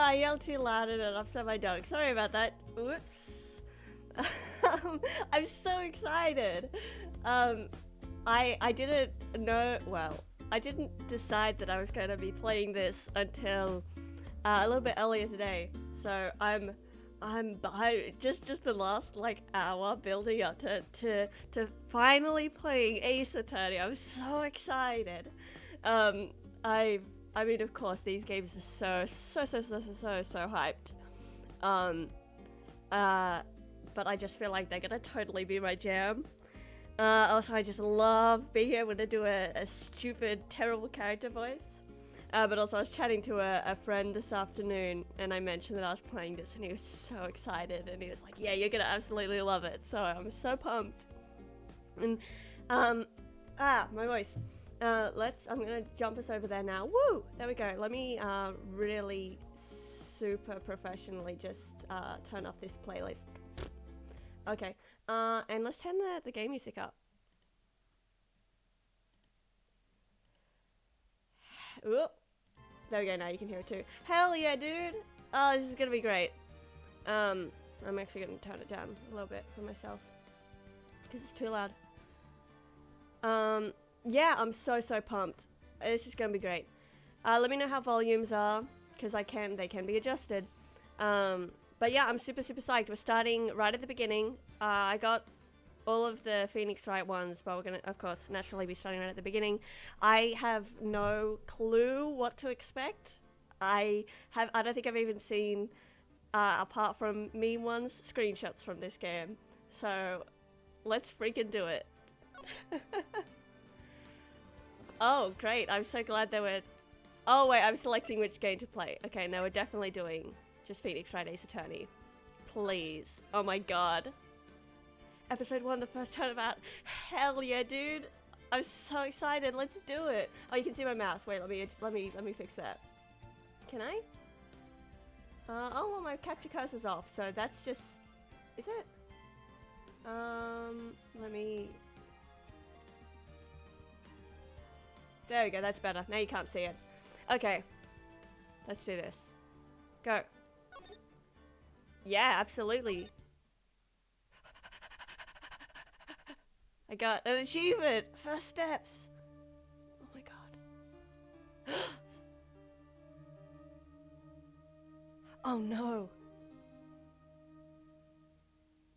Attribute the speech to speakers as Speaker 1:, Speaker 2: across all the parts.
Speaker 1: I yelled too loud and it upset my dog. Sorry about that. Whoops. I'm so excited. I didn't know, well, I didn't decide that I was going to be playing this until a little bit earlier today. So I'm just the last like hour building up to finally playing Ace Attorney. I'm so excited. I mean, of course, these games are so hyped. But I just feel like they're gonna totally be my jam. Also, I just love being able to do a stupid, terrible character voice. But also, I was chatting to a friend this afternoon, and I mentioned that I was playing this, and he was so excited, and he was like, yeah, you're gonna absolutely love it. So I'm so pumped. And, my voice. I'm gonna jump us over there now. Woo! There we go. Let me, really super professionally just, turn off this playlist. Okay. And let's turn the game music up. Ooh. There we go, now you can hear it too. Hell yeah, dude! Oh, this is gonna be great. I'm actually gonna turn it down a little bit for myself, because it's too loud. Yeah, I'm so pumped. This is gonna be great. Let me know how volumes are, because they can be adjusted. But yeah, I'm super psyched. We're starting right at the beginning. I got all of the Phoenix Wright ones, but we're gonna, of course, naturally be starting right at the beginning. I have no clue what to expect. I don't think I've even seen, apart from meme ones, screenshots from this game. So, let's freaking do it. Oh, great. I'm so glad they were... Oh, wait, I'm selecting which game to play. Okay, no, we're definitely doing just Phoenix Wright Ace Attorney. Please. Oh my god. Episode 1, the first turnabout. Hell yeah, dude. I'm so excited. Let's do it. Oh, you can see my mouse. Wait, let me fix that. Can I? Oh, well, my capture cursor's off, so that's just... Is it? Let me... There we go, that's better. Now you can't see it. Okay. Let's do this. Go. Yeah, absolutely. I got an achievement! First steps! Oh my god. Oh no.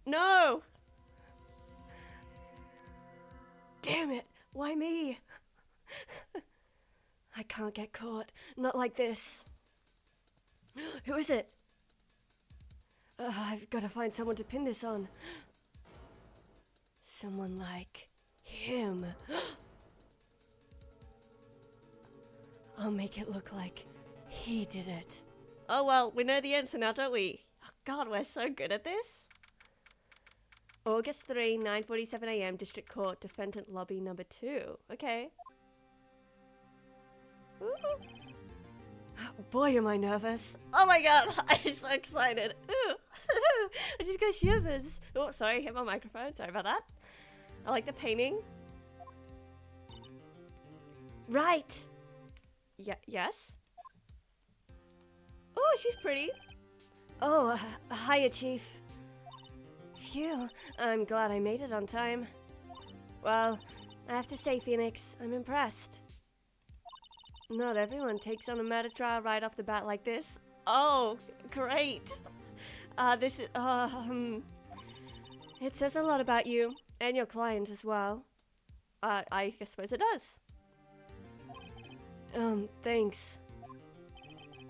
Speaker 1: No! Damn it! Why me? I can't get caught. Not like this. Who is it? I've got to find someone to pin this on. Someone like him. I'll make it look like he did it. Oh well, we know the answer now, don't we? Oh god, we're so good at this. August 3, 9:47 a.m. District Court, Defendant Lobby number 2. Okay. Ooh. Boy, am I nervous. Oh my god, I'm so excited. Ooh. I just got shivers. Oh, sorry, hit my microphone. Sorry about that. I like the painting. Right. Yes? Oh, she's pretty. Oh, hiya, Chief. Phew, I'm glad I made it on time. Well, I have to say, Phoenix, I'm impressed. Not everyone takes on a murder trial right off the bat like this. Oh, great. This is, it says a lot about you, and your client as well. I suppose it does. Thanks.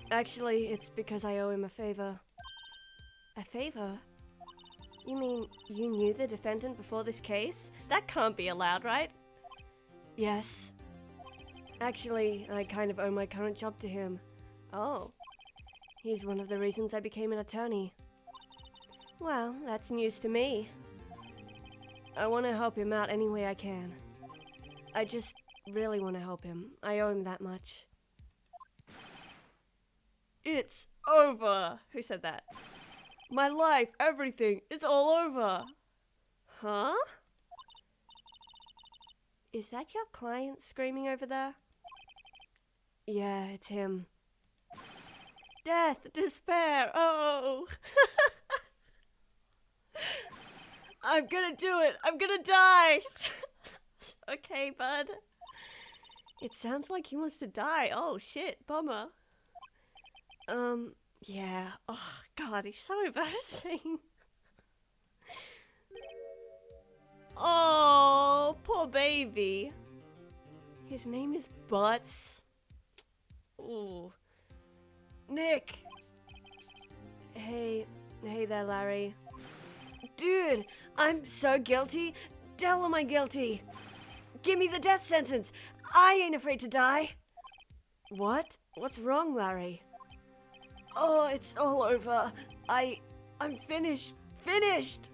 Speaker 1: Actually, it's because I owe him a favor. A favor? You mean you knew the defendant before this case? That can't be allowed, right? Yes. Actually, I kind of owe my current job to him. Oh. He's one of the reasons I became an attorney. Well, that's news to me. I want to help him out any way I can. I just really want to help him. I owe him that much. It's over! Who said that? My life, everything, it's all over! Huh? Is that your client screaming over there? Yeah, it's him. Death, despair, oh. I'm gonna do it. I'm gonna die. Okay, bud. It sounds like he wants to die. Oh, shit. Bummer. Yeah. Oh, God, he's so embarrassing. Oh, poor baby. His name is Butts. Ooh. Nick. Hey there, Larry. Dude, I'm so guilty. Tell him I'm guilty. Give me the death sentence. I ain't afraid to die. What? What's wrong, Larry? Oh, it's all over. I'm finished. Finished!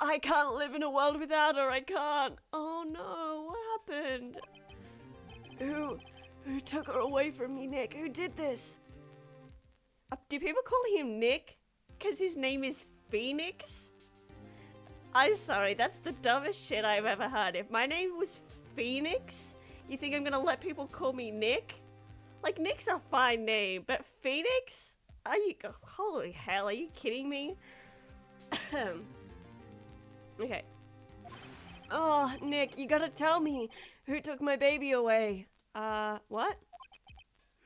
Speaker 1: I can't live in a world without her. I can't. Oh no, what happened? Who took her away from me, Nick? Who did this? Do people call him Nick? Because his name is Phoenix? I'm sorry, that's the dumbest shit I've ever heard. If my name was Phoenix, you think I'm gonna let people call me Nick? Like, Nick's a fine name, but Phoenix? Are you, holy hell, are you kidding me? Okay. Oh, Nick, you gotta tell me who took my baby away. What?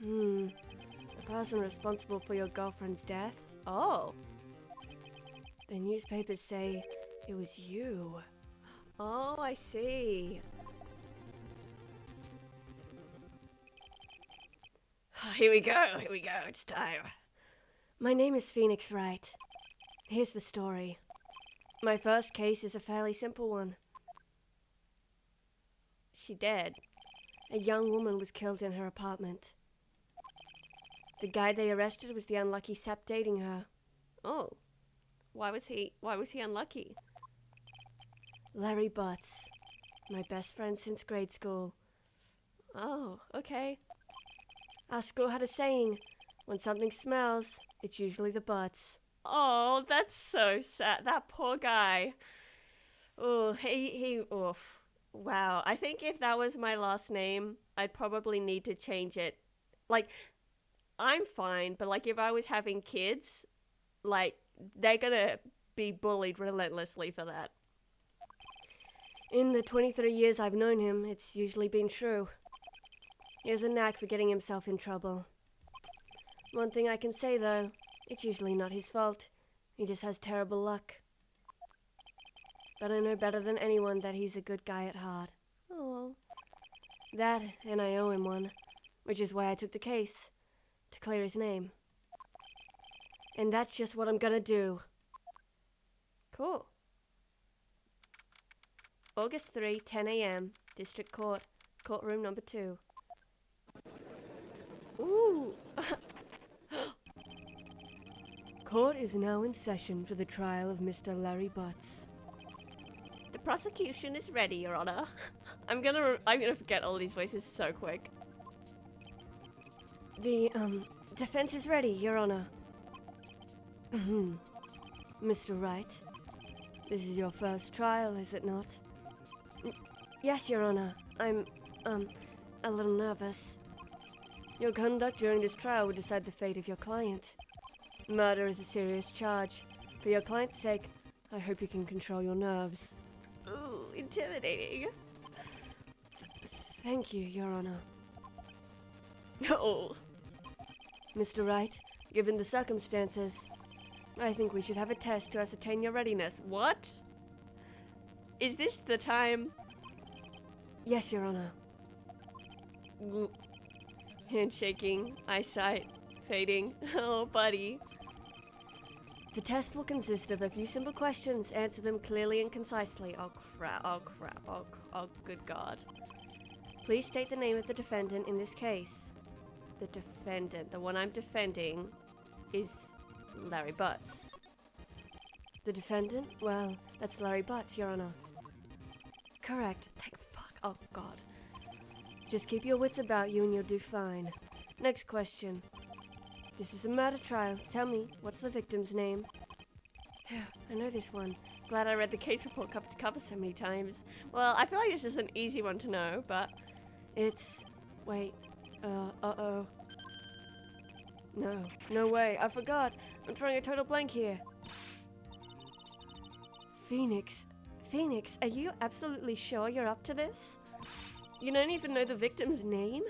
Speaker 1: The person responsible for your girlfriend's death? Oh. The newspapers say it was you. Oh, I see. Here we go, it's time. My name is Phoenix Wright. Here's the story. My first case is a fairly simple one. She dead. A young woman was killed in her apartment. The guy they arrested was the unlucky sap dating her. Oh. Why was he unlucky? Larry Butts. My best friend since grade school. Oh, okay. Our school had a saying, when something smells, it's usually the butts. Oh, that's so sad. That poor guy. Oh, oof. Wow. I think if that was my last name, I'd probably need to change it. Like, I'm fine, but like if I was having kids, like, they're gonna be bullied relentlessly for that. In the 23 years I've known him, it's usually been true. He has a knack for getting himself in trouble. One thing I can say, though, it's usually not his fault. He just has terrible luck. But I know better than anyone that he's a good guy at heart. Oh. That, and I owe him one, which is why I took the case, to clear his name. And that's just what I'm gonna do. Cool. August 3, 10 a.m., District Court, courtroom number 2. Ooh! Court is now in session for the trial of Mr. Larry Butts. The prosecution is ready, Your Honor. I'm gonna forget all these voices so quick. The, defense is ready, Your Honor. Mr. Wright, this is your first trial, is it not? Yes, Your Honor. I'm, a little nervous. Your conduct during this trial will decide the fate of your client. Murder is a serious charge. For your client's sake, I hope you can control your nerves. Ooh, intimidating. Thank you, Your Honor. Oh. Mr. Wright, given the circumstances, I think we should have a test to ascertain your readiness. What? Is this the time? Yes, Your Honor. Handshaking, eyesight, fading. Oh, buddy. The test will consist of a few simple questions. Answer them clearly and concisely. Oh, crap. Oh, crap. Oh, good God. Please state the name of the defendant in this case. The defendant, the one I'm defending, is Larry Butts. The defendant? Well, that's Larry Butts, Your Honor. Correct. Thank fuck. Oh, God. Just keep your wits about you and you'll do fine. Next question. This is a murder trial. Tell me, what's the victim's name? I know this one. Glad I read the case report cover to cover so many times. Well, I feel like this is an easy one to know, but it's... Wait. Uh-oh. No, no way. I forgot. I'm throwing a total blank here. Phoenix. Phoenix, are you absolutely sure you're up to this? You don't even know the victim's name?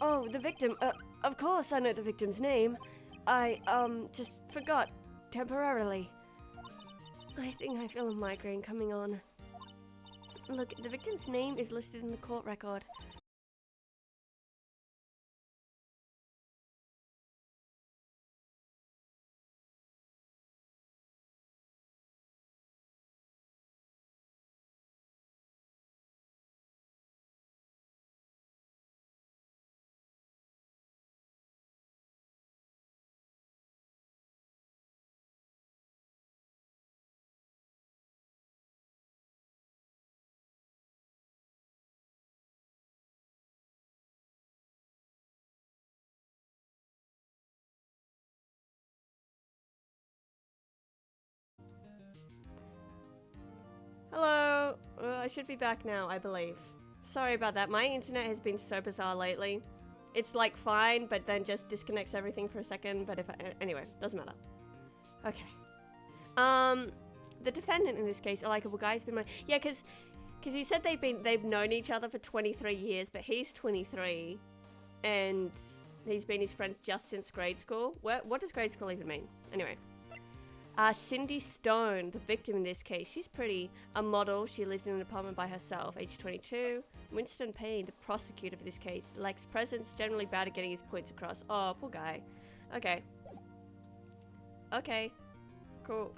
Speaker 1: Oh, the victim. Of course I know the victim's name. I, just forgot. Temporarily. I think I feel a migraine coming on. Look, the victim's name is listed in the court record. Hello. I should be back now, I believe. Sorry about that. My internet has been so bizarre lately. It's like fine, but then just disconnects everything for a second. But anyway, doesn't matter. Okay. The defendant in this case, a likable guy, has been yeah, because he said they've known each other for 23 years, but he's 23, and he's been his friends just since grade school. What does grade school even mean? Anyway. Cindy Stone, the victim in this case, she's pretty. A model, she lived in an apartment by herself, age 22. Winston Payne, the prosecutor for this case, lacks presence, generally bad at getting his points across. Oh, poor guy. Okay. Okay. Cool.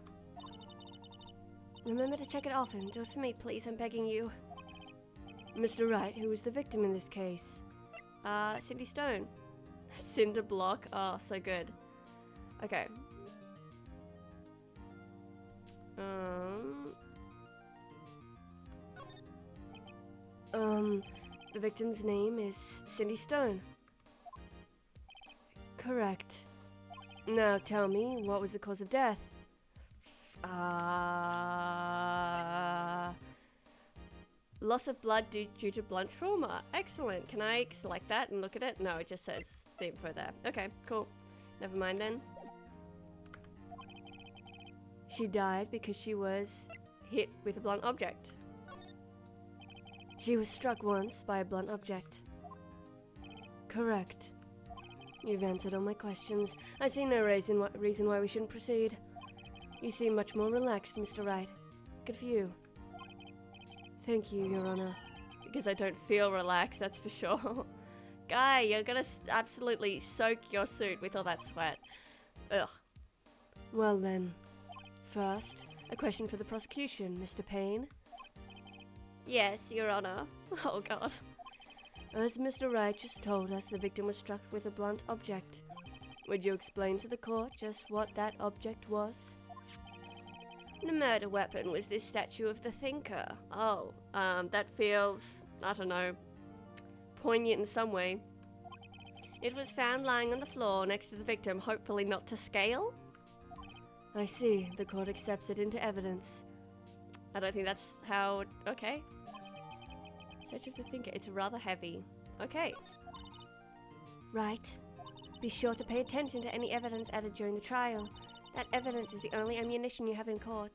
Speaker 1: Remember to check it often. Do it for me, please. I'm begging you. Mr. Wright, who was the victim in this case? Cindy Stone. Cinder block. Oh, so good. Okay. The victim's name is Cindy Stone. Correct. Now tell me, what was the cause of death? Loss of blood due to blunt trauma. Excellent. Can I select that and look at it? No, it just says the info there. Okay, cool. Never mind then. She died because she was hit with a blunt object. She was struck once by a blunt object. Correct. You've answered all my questions. I see no reason why we shouldn't proceed. You seem much more relaxed, Mr. Wright. Good for you. Thank you, Your Honor. Because I don't feel relaxed, that's for sure. Guy, you're gonna absolutely soak your suit with all that sweat. Ugh. Well then. First, a question for the prosecution, Mr. Payne. Yes, Your Honor. Oh, God. As Mr. Wright just told us, the victim was struck with a blunt object. Would you explain to the court just what that object was? The murder weapon was this statue of the thinker. Oh, that feels, I don't know, poignant in some way. It was found lying on the floor next to the victim, hopefully not to scale? I see. The court accepts it into evidence. I don't think that's how... Okay. Statue of the thinker. It's rather heavy. Okay. Right. Be sure to pay attention to any evidence added during the trial. That evidence is the only ammunition you have in court.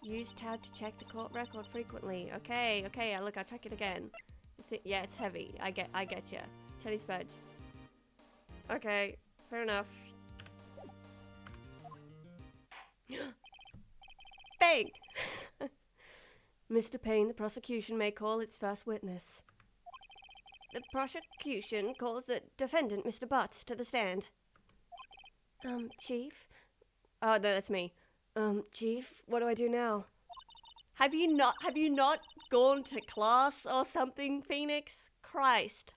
Speaker 1: Use tab to check the court record frequently. Okay, okay, look, I'll check it again. Yeah, it's heavy. I get you. Teddy's badge. Okay, fair enough. Bang! Mr. Payne, the prosecution may call its first witness. The prosecution calls the defendant, Mr. Butts, to the stand. Chief? Oh, no, that's me. Chief, what do I do now? Have you not gone to class or something, Phoenix? Christ.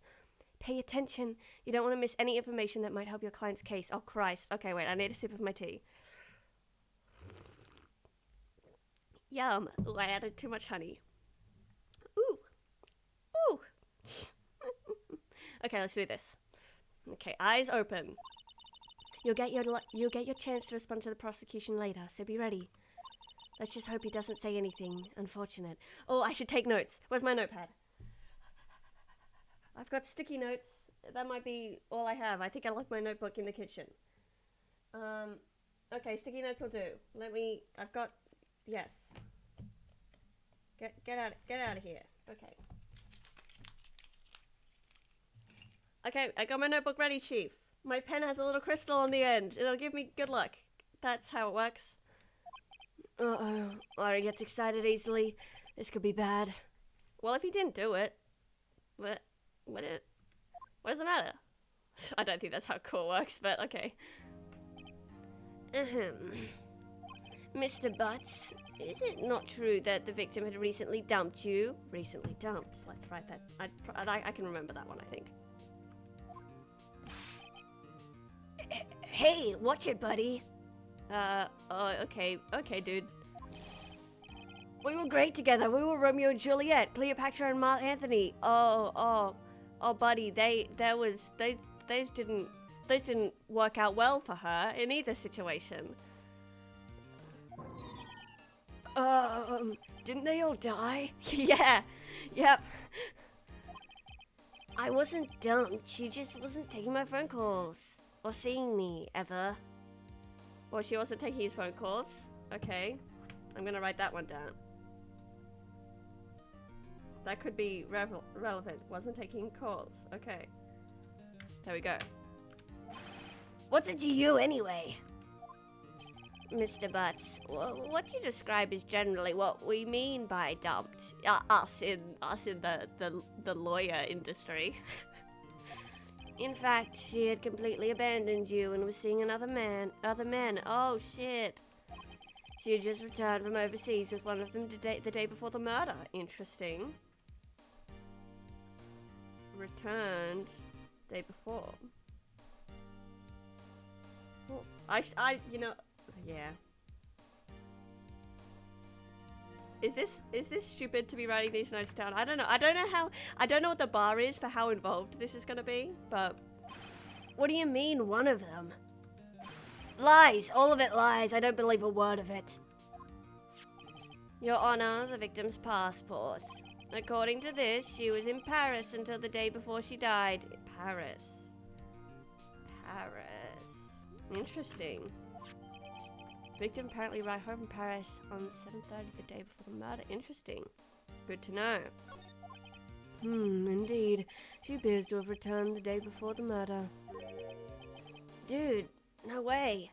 Speaker 1: Pay attention. You don't want to miss any information that might help your client's case. Oh, Christ. Okay, wait, I need a sip of my tea. Yum. Ooh, I added too much honey. Ooh. Ooh. Okay, let's do this. Okay, eyes open. You'll get your chance to respond to the prosecution later, so be ready. Let's just hope he doesn't say anything unfortunate. Oh, I should take notes. Where's my notepad? I've got sticky notes that might be all I have. I think I left my notebook in the kitchen. Okay, sticky notes will do. I've got, yes. Get out of here. Okay. Okay, I got my notebook ready, Chief. My pen has a little crystal on the end. It'll give me good luck. That's how it works. Uh-oh. Larry gets excited easily. This could be bad. Well, if he didn't do it. What does it matter? I don't think that's how cool works, but okay. Mr. Butts, is it not true that the victim had recently dumped you? Recently dumped. Let's write that. I can remember that one, I think. Hey, watch it, buddy. Oh, okay, dude. We were great together. We were Romeo and Juliet, Cleopatra and Mark Anthony. Oh, buddy, those didn't work out well for her in either situation. Didn't they all die? Yeah, yep. I wasn't dumped. She just wasn't taking my phone calls or seeing me ever. Well, she wasn't taking his phone calls. Okay, I'm gonna write that one down. That could be relevant. Wasn't taking calls. Okay. There we go. What's it to you anyway? Mr. Butts, what you describe is generally what we mean by dumped. Us in the lawyer industry. In fact, she had completely abandoned you and was seeing other men. Oh shit. She had just returned from overseas with one of them the day before the murder. Interesting. Returned day before. Oh, you know, yeah. Is this stupid to be writing these notes down? I don't know. I don't know what the bar is for how involved this is gonna be, but what do you mean, one of them? Lies! All of it lies. I don't believe a word of it. Your Honor, the victim's passports. According to this, she was in Paris until the day before she died. Paris. Interesting. Victim apparently arrived home from Paris on 7:30 the day before the murder. Interesting. Good to know. Indeed. She appears to have returned the day before the murder. Dude, no way.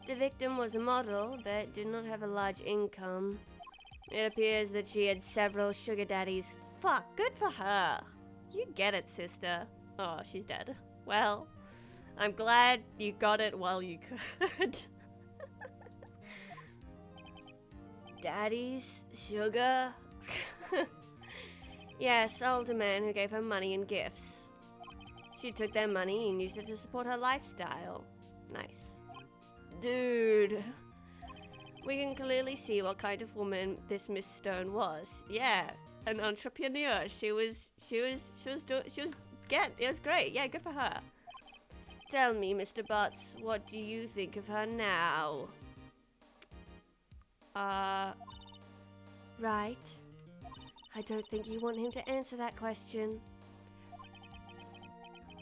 Speaker 1: The victim was a model, but did not have a large income. It appears that she had several sugar daddies. Fuck, good for her. You get it, sister. Oh, she's dead. Well, I'm glad you got it while you could. Daddies? Sugar? Yes, older men who gave her money and gifts. She took their money and used it to support her lifestyle. Nice. Dude. We can clearly see what kind of woman this Miss Stone was. Yeah, an entrepreneur. It was great. Yeah, good for her. Tell me, Mr. Butts, what do you think of her now? Right. I don't think you want him to answer that question.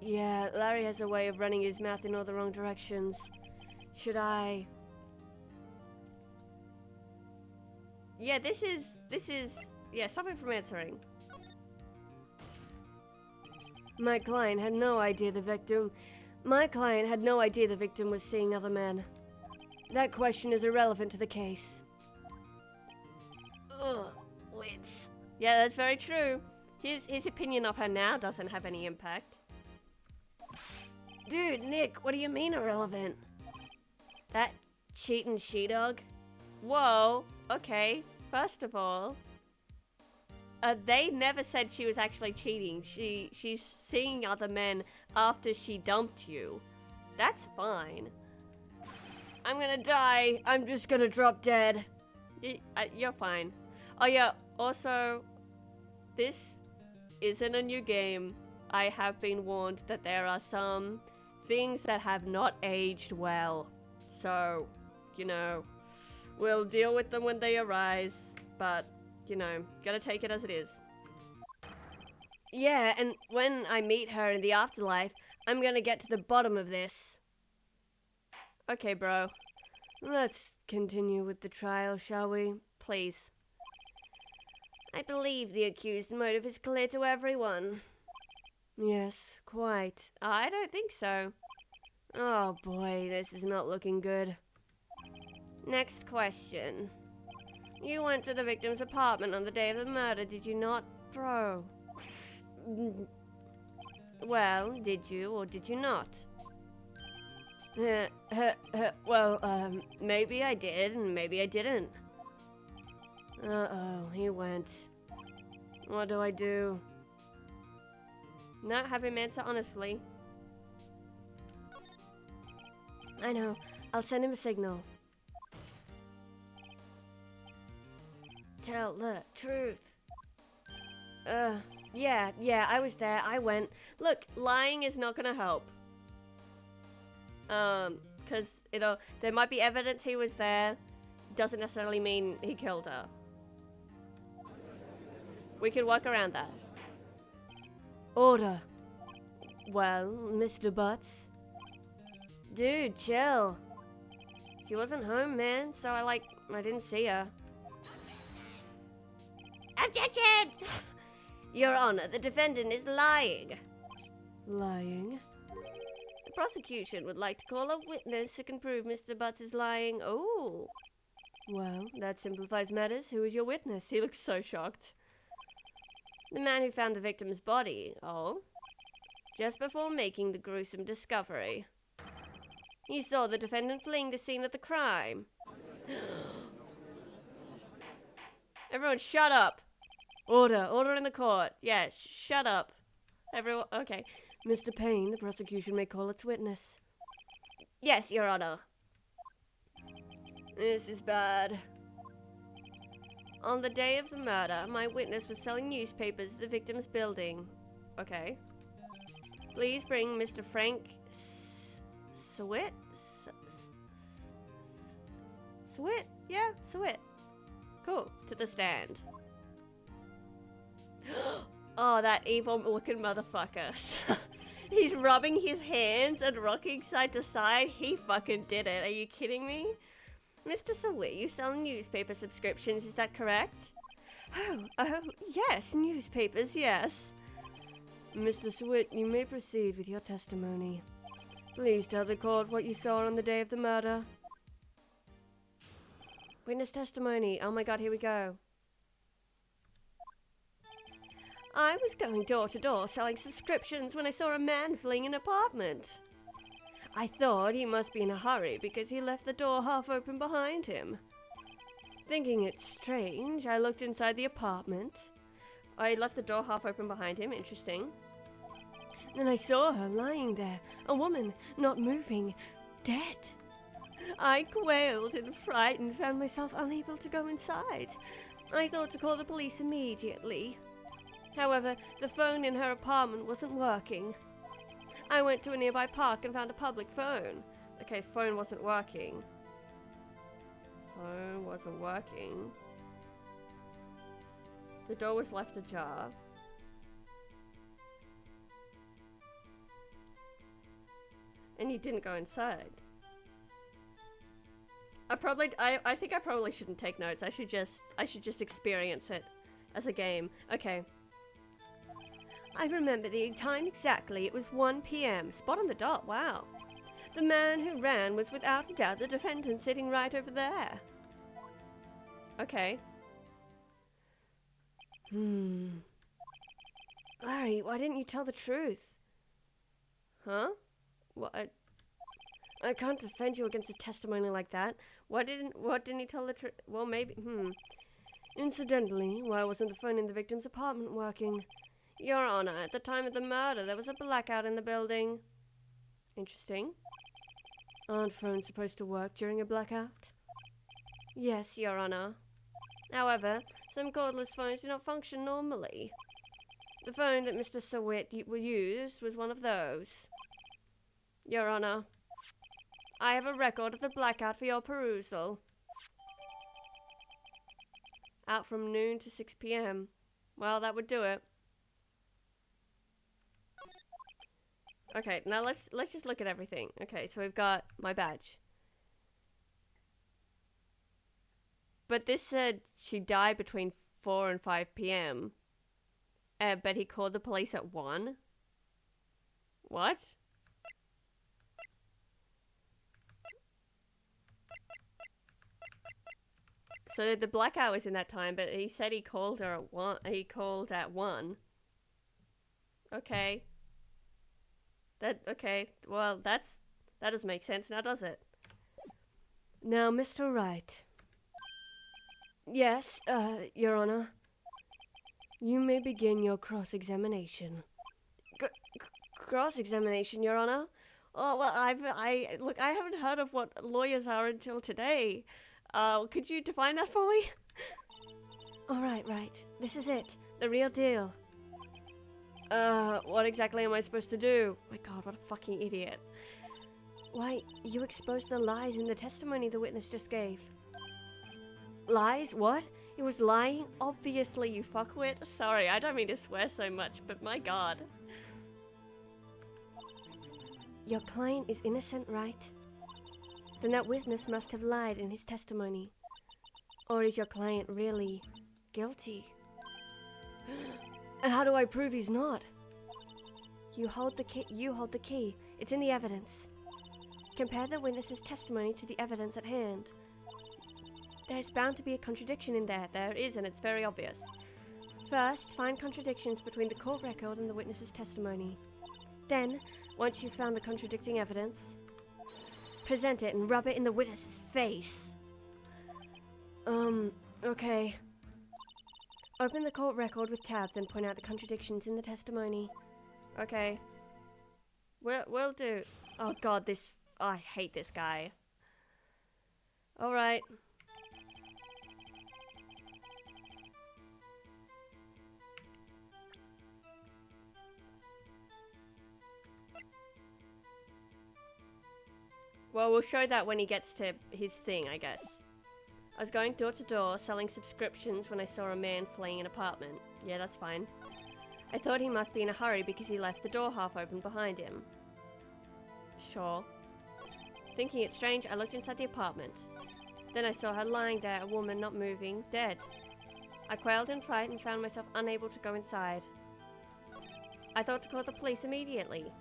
Speaker 1: Yeah, Larry has a way of running his mouth in all the wrong directions. Should I? Yeah, this is, yeah, stop him from answering. My client had no idea the victim was seeing other men. That question is irrelevant to the case. Ugh, wits. Yeah, that's very true. His opinion of her now doesn't have any impact. Dude, Nick, what do you mean irrelevant? That cheating she-dog? Whoa, okay. First of all, they never said she was actually cheating. She's seeing other men after she dumped you. That's fine. I'm gonna die. I'm just gonna drop dead. You're fine. Oh yeah, also, this isn't a new game. I have been warned that there are some things that have not aged well. So, you know, we'll deal with them when they arise, but, you know, gotta take it as it is. Yeah, and when I meet her in the afterlife, I'm gonna get to the bottom of this. Okay, bro. Let's continue with the trial, shall we? Please. I believe the accused's motive is clear to everyone. Yes, quite. I don't think so. Oh boy, this is not looking good. Next question. You went to the victim's apartment on the day of the murder, did you not, bro? Well, did you or did you not? Well, maybe I did and maybe I didn't. Uh-oh, he went. What do I do? Not have him answer honestly. I know. I'll send him a signal. Tell the truth. Yeah, I was there. I went. Look, lying is not gonna help. Because, there might be evidence he was there. Doesn't necessarily mean he killed her. We can work around that. Order. Well, Mr. Butts. Dude, chill. She wasn't home, man, so I didn't see her. Objection! Your Honor, the defendant is lying. Lying? The prosecution would like to call a witness who can prove Mr. Butts is lying. Oh. Well, that simplifies matters. Who is your witness? He looks so shocked. The man who found the victim's body. Oh? Just before making the gruesome discovery. He saw the defendant fleeing the scene of the crime. Everyone shut up. Order in the court. Yeah, shut up. Everyone, okay. Mr. Payne, the prosecution may call its witness. Yes, Your Honor. This is bad. On the day of the murder, my witness was selling newspapers at the victim's building. Okay. Please bring Mr. Frank Sweat? Sweat? Yeah, Sweat. Cool. To the stand. Oh, that evil-looking motherfucker. He's rubbing his hands and rocking side to side. He fucking did it. Are you kidding me? Mr. Sweat, you sell newspaper subscriptions, is that correct? Oh, yes, newspapers, yes. Mr. Sweat, you may proceed with your testimony. Please tell the court what you saw on the day of the murder. Witness testimony. Oh my god, here we go. I was going door to door selling subscriptions when I saw a man fleeing an apartment. I thought he must be in a hurry because he left the door half open behind him. Thinking it strange, I looked inside the apartment. I left the door half open behind him, interesting. Then I saw her lying there, a woman, not moving, dead. I quailed in fright and found myself unable to go inside. I thought to call the police immediately. However, the phone in her apartment wasn't working. I went to a nearby park and found a public phone. Okay, phone wasn't working. Phone wasn't working. The door was left ajar. And you didn't go inside. I think I probably shouldn't take notes. I should just experience it as a game. Okay. I remember the time exactly. It was 1 p.m. Spot on the dot. Wow. The man who ran was without a doubt the defendant sitting right over there. Okay. Larry, why didn't you tell the truth? Huh? What? I can't defend you against a testimony like that. What didn't he tell the truth? Well, maybe. Incidentally, why wasn't the phone in the victim's apartment working? Your Honor, at the time of the murder, there was a blackout in the building. Interesting. Aren't phones supposed to work during a blackout? Yes, Your Honor. However, some cordless phones do not function normally. The phone that Mr. Sweat used was one of those. Your Honor, I have a record of the blackout for your perusal. Out from noon to 6 p.m. Well, that would do it. Okay, now let's just look at everything. Okay, so we've got my badge. But this said she died between 4 and 5 p.m. But he called the police at 1? What? So the blackout was in that time, but he said he called her at 1. He called at 1. Okay. Okay. Well, that doesn't make sense now, does it? Now, Mr. Wright. Yes, Your Honor. You may begin your cross-examination. Cross-examination, Your Honor? Oh, well, look, I haven't heard of what lawyers are until today. Could you define that for me? All right. This is it. The real deal. What exactly am I supposed to do? My God, what a fucking idiot. Why, you exposed the lies in the testimony the witness just gave. Lies? What? It was lying? Obviously, you fuckwit. Sorry, I don't mean to swear so much, but my God. Your client is innocent, right? Then that witness must have lied in his testimony. Or is your client really guilty? How do I prove he's not? You hold the key. It's in the evidence. Compare the witness's testimony to the evidence at hand. There's bound to be a contradiction in there. There is, and it's very obvious. First, find contradictions between the court record and the witness's testimony. Then, once you've found the contradicting evidence, present it and rub it in the witness's face. Okay. Open the court record with tab, then point out the contradictions in the testimony. Okay. We'll do. Oh God, I hate this guy. Alright. Well, we'll show that when he gets to his thing, I guess. I was going door to door, selling subscriptions when I saw a man fleeing an apartment. Yeah, that's fine. I thought he must be in a hurry because he left the door half open behind him. Sure. Thinking it strange, I looked inside the apartment. Then I saw her lying there, a woman not moving, dead. I quailed in fright and found myself unable to go inside. I thought to call the police immediately.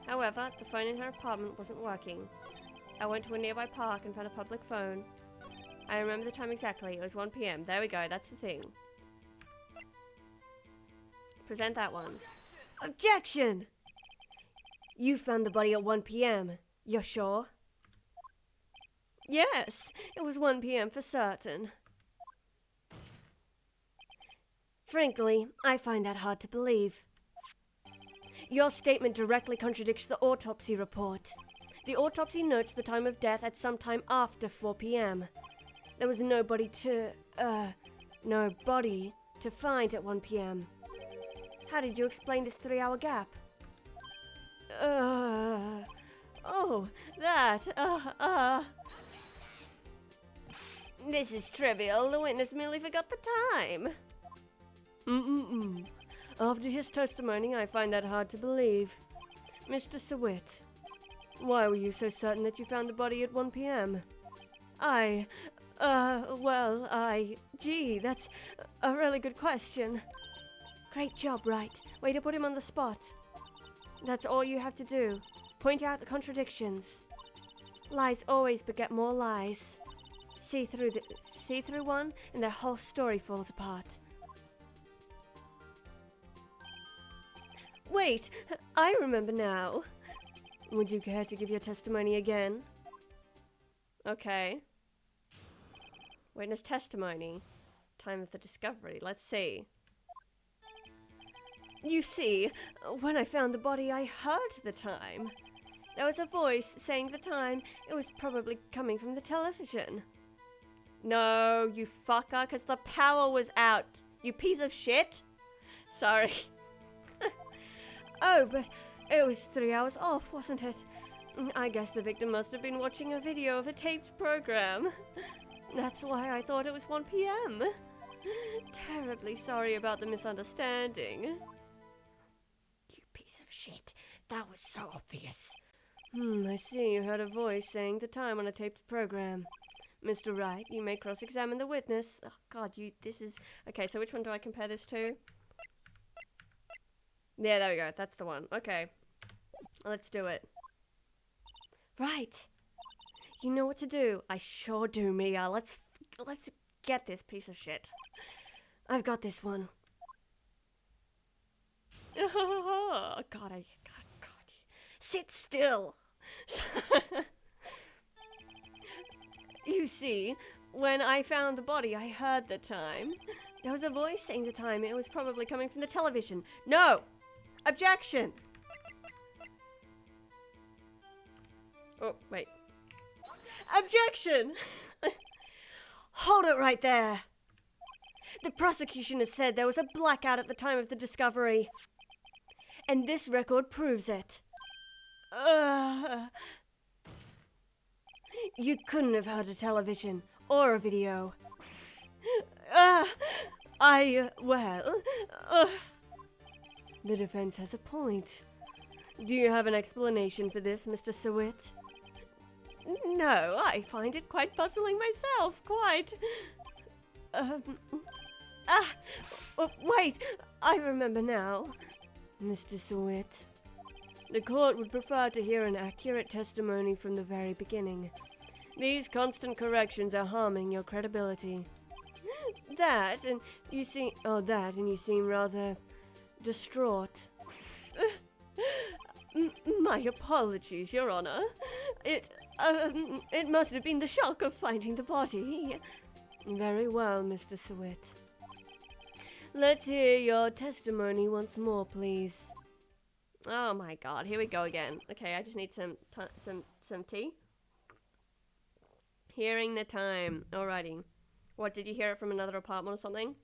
Speaker 1: However, the phone in her apartment wasn't working. I went to a nearby park and found a public phone. I remember the time exactly. It was 1 p.m. There we go. That's the thing. Present that one. Objection! You found the body at 1 p.m. You're sure? Yes, it was 1 p.m. for certain. Frankly, I find that hard to believe. Your statement directly contradicts the autopsy report. The autopsy notes the time of death at some time after 4 p.m. There was no body to find at 1 p.m. How did you explain this 3-hour gap? This is trivial. The witness merely forgot the time. After his testimony, I find that hard to believe. Mr. Sawit, why were you so certain that you found the body at 1 p.m.? Gee, that's a really good question. Great job, Wright. Way to put him on the spot. That's all you have to do. Point out the contradictions. Lies always beget more lies. See through one, and the whole story falls apart. Wait, I remember now. Would you care to give your testimony again? Okay. Witness testimony. Time of the discovery. Let's see. You see, when I found the body, I heard the time. There was a voice saying the time. It was probably coming from the television. No, you fucker, because the power was out. You piece of shit. Sorry. Oh, but it was 3 hours off, wasn't it? I guess the victim must have been watching a video of a taped program. That's why I thought it was 1 p.m. Terribly sorry about the misunderstanding. You piece of shit. That was so obvious. I see you heard a voice saying the time on a taped program. Mr. Wright, you may cross-examine the witness. Oh, God, this is... Okay, so which one do I compare this to? Yeah, there we go. That's the one. Okay. Let's do it. Right. You know what to do. I sure do, Mia. Let's get this piece of shit. I've got this one. Oh, God, God. Sit still. You see, when I found the body, I heard the time. There was a voice saying the time. It was probably coming from the television. No! Objection! Oh, wait. Objection! Hold it right there. The prosecution has said there was a blackout at the time of the discovery. And this record proves it. You couldn't have heard a television or a video. The defense has a point. Do you have an explanation for this, Mr. Sewitt? No, I find it quite puzzling myself, quite. Wait, I remember now. Mr. Sewitt, the court would prefer to hear an accurate testimony from the very beginning. These constant corrections are harming your credibility. That, and you seem rather distraught. My apologies, Your Honor. It must have been the shock of finding the body. Very well, Mr. Sewitt. Let's hear your testimony once more, please. Oh my God, here we go again. Okay, I just need some tea. Hearing the time. Alrighty. What, did you hear it from another apartment or something?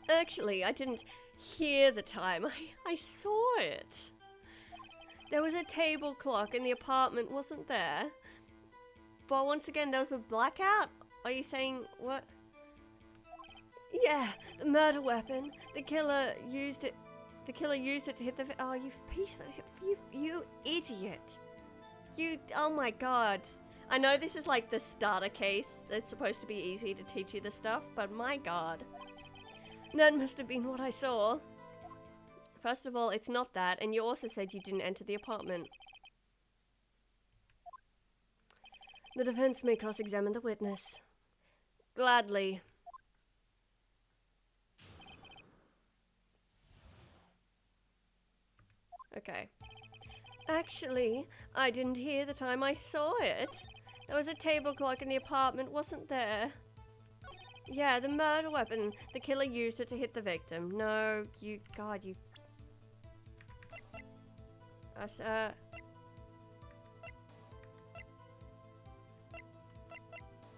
Speaker 1: Actually, I didn't hear the time. I saw it. There was a table clock in the apartment, wasn't there? But once again, there was a blackout? Are you saying what? Yeah, the murder weapon. The killer used it to hit the... Oh, you piece of... You idiot. Oh my God. I know this is like the starter case. It's supposed to be easy to teach you the stuff, but my God. That must have been what I saw. First of all, it's not that, and you also said you didn't enter the apartment. The defense may cross-examine the witness. Gladly. Okay. Actually, I didn't hear the time I saw it. There was a table clock in the apartment, wasn't there? Yeah, the murder weapon. The killer used it to hit the victim. No, God, you...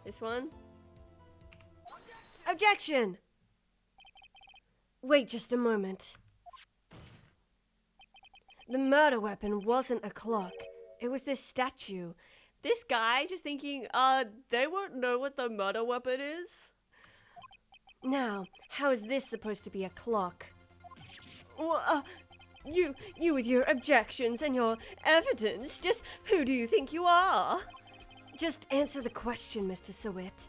Speaker 1: This one? Objection! Wait just a moment. The murder weapon wasn't a clock. It was this statue. This guy just thinking, they won't know what the murder weapon is? Now, how is this supposed to be a clock? Well, you with your objections and your evidence, just who do you think you are? Just answer the question, Mr. Sewitt.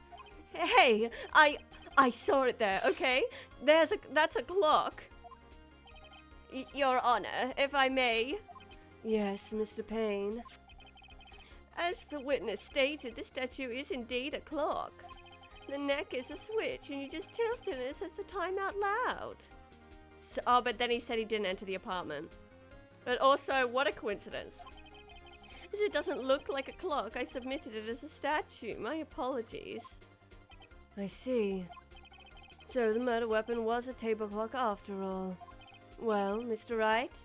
Speaker 1: Hey, I saw it there, okay? That's a clock. Your Honor, if I may. Yes, Mr. Payne. As the witness stated, the statue is indeed a clock. The neck is a switch, and you just tilt it and it says the time out loud. So, but then he said he didn't enter the apartment. But also, what a coincidence. As it doesn't look like a clock, I submitted it as a statue. My apologies. I see. So the murder weapon was a table clock after all. Well, Mr. Wright,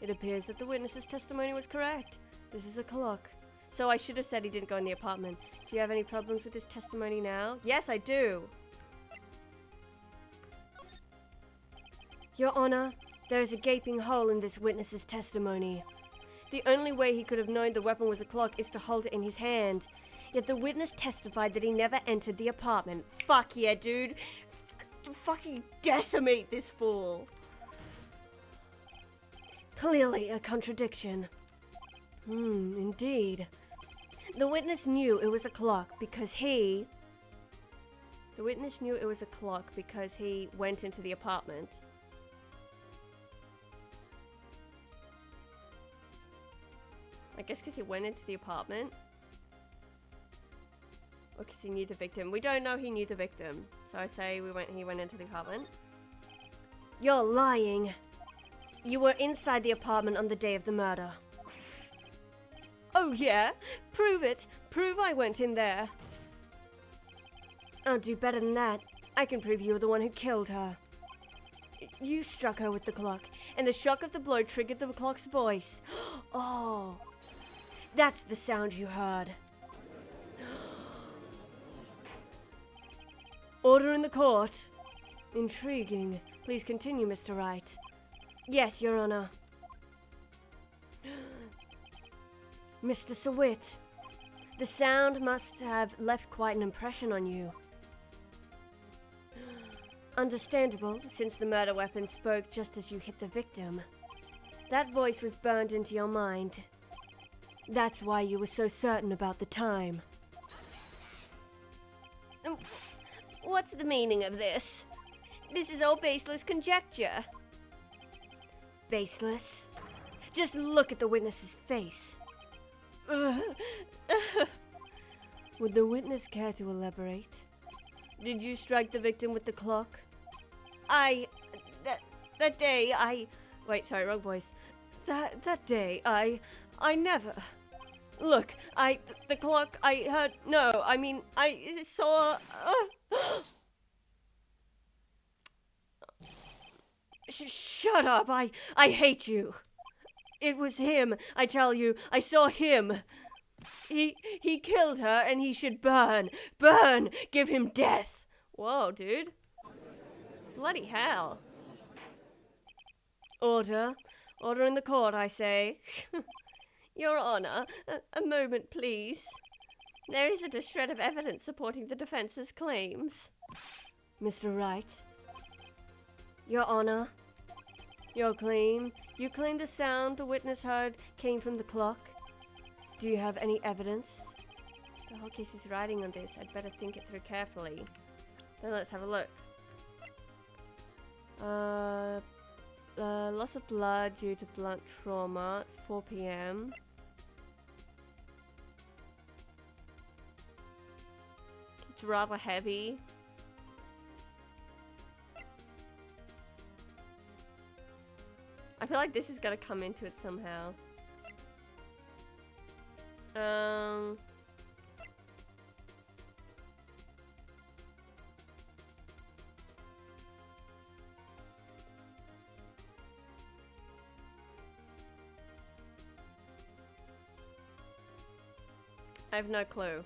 Speaker 1: it appears that the witness's testimony was correct. This is a clock. So I should have said he didn't go in the apartment. Do you have any problems with his testimony now? Yes, I do. Your Honor, there is a gaping hole in this witness's testimony. The only way he could have known the weapon was a clock is to hold it in his hand. Yet the witness testified that he never entered the apartment. Fuck yeah, dude. Fucking decimate this fool. Clearly a contradiction. Indeed. The witness knew it was a clock because he... The witness knew it was a clock because he went into the apartment. I guess because he went into the apartment. Or because he knew the victim. We don't know he knew the victim. So I say he went into the apartment. You're lying. You were inside the apartment on the day of the murder. Oh yeah? Prove it. Prove I went in there. I'll do better than that. I can prove you were the one who killed her. You struck her with the clock, and the shock of the blow triggered the clock's voice. Oh, that's the sound you heard. Order in the court. Intriguing. Please continue, Mr. Wright. Yes, Your Honor. Mr. Sawit, the sound must have left quite an impression on you. Understandable, since the murder weapon spoke just as you hit the victim. That voice was burned into your mind. That's why you were so certain about the time. What's the meaning of this? This is all baseless conjecture. Baseless? Just look at the witness's face. Would the witness care to elaborate? Did you strike the victim with the clock? That day, wait, sorry, wrong voice. That day, I never... Look, the clock, I heard... No, I mean, I saw... Shut up, I hate you. It was him, I tell you, I saw him. He killed her and he should burn. Burn! Give him death. Whoa, dude. Bloody hell. Order. Order in the court, I say. Your Honor, a moment, please. There isn't a shred of evidence supporting the defense's claims. Mr. Wright. Your Honor. Your claim. You claim the sound the witness heard came from the clock. Do you have any evidence? The whole case is riding on this. I'd better think it through carefully. Then let's have a look. Loss of blood due to blunt trauma, 4 p.m. It's rather heavy. I feel like this is gonna come into it somehow. I have no clue.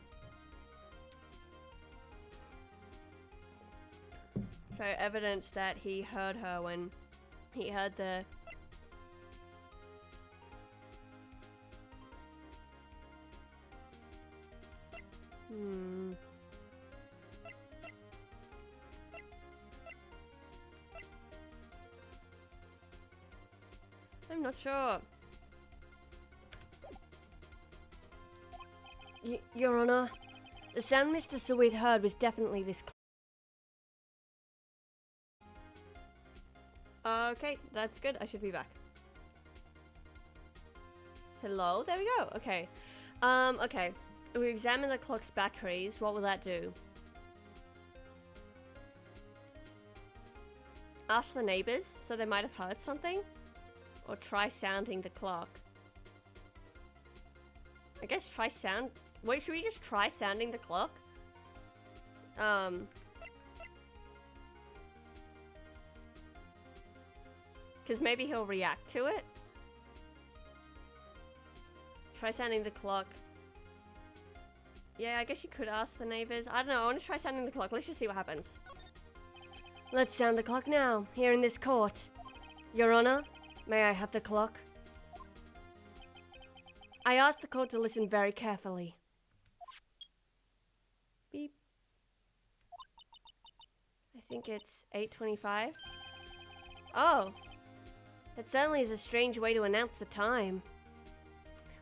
Speaker 1: So evidence that he heard her when he heard the... I'm not sure. Your Honor, the sound Mr. Sawit heard was definitely this. Okay, that's good. I should be back. Hello? There we go. Okay. Okay. We examine the clock's batteries. What will that do? Ask the neighbors, so they might have heard something? Or try sounding the clock. I guess try sound... Wait, should we just try sounding the clock? Because maybe he'll react to it. Try sounding the clock. Yeah, I guess you could ask the neighbors. I don't know, I want to try sounding the clock. Let's just see what happens. Let's sound the clock now, here in this court. Your Honor, may I have the clock? I ask the court to listen very carefully. Beep. I think it's 8:25. Oh. It certainly is a strange way to announce the time.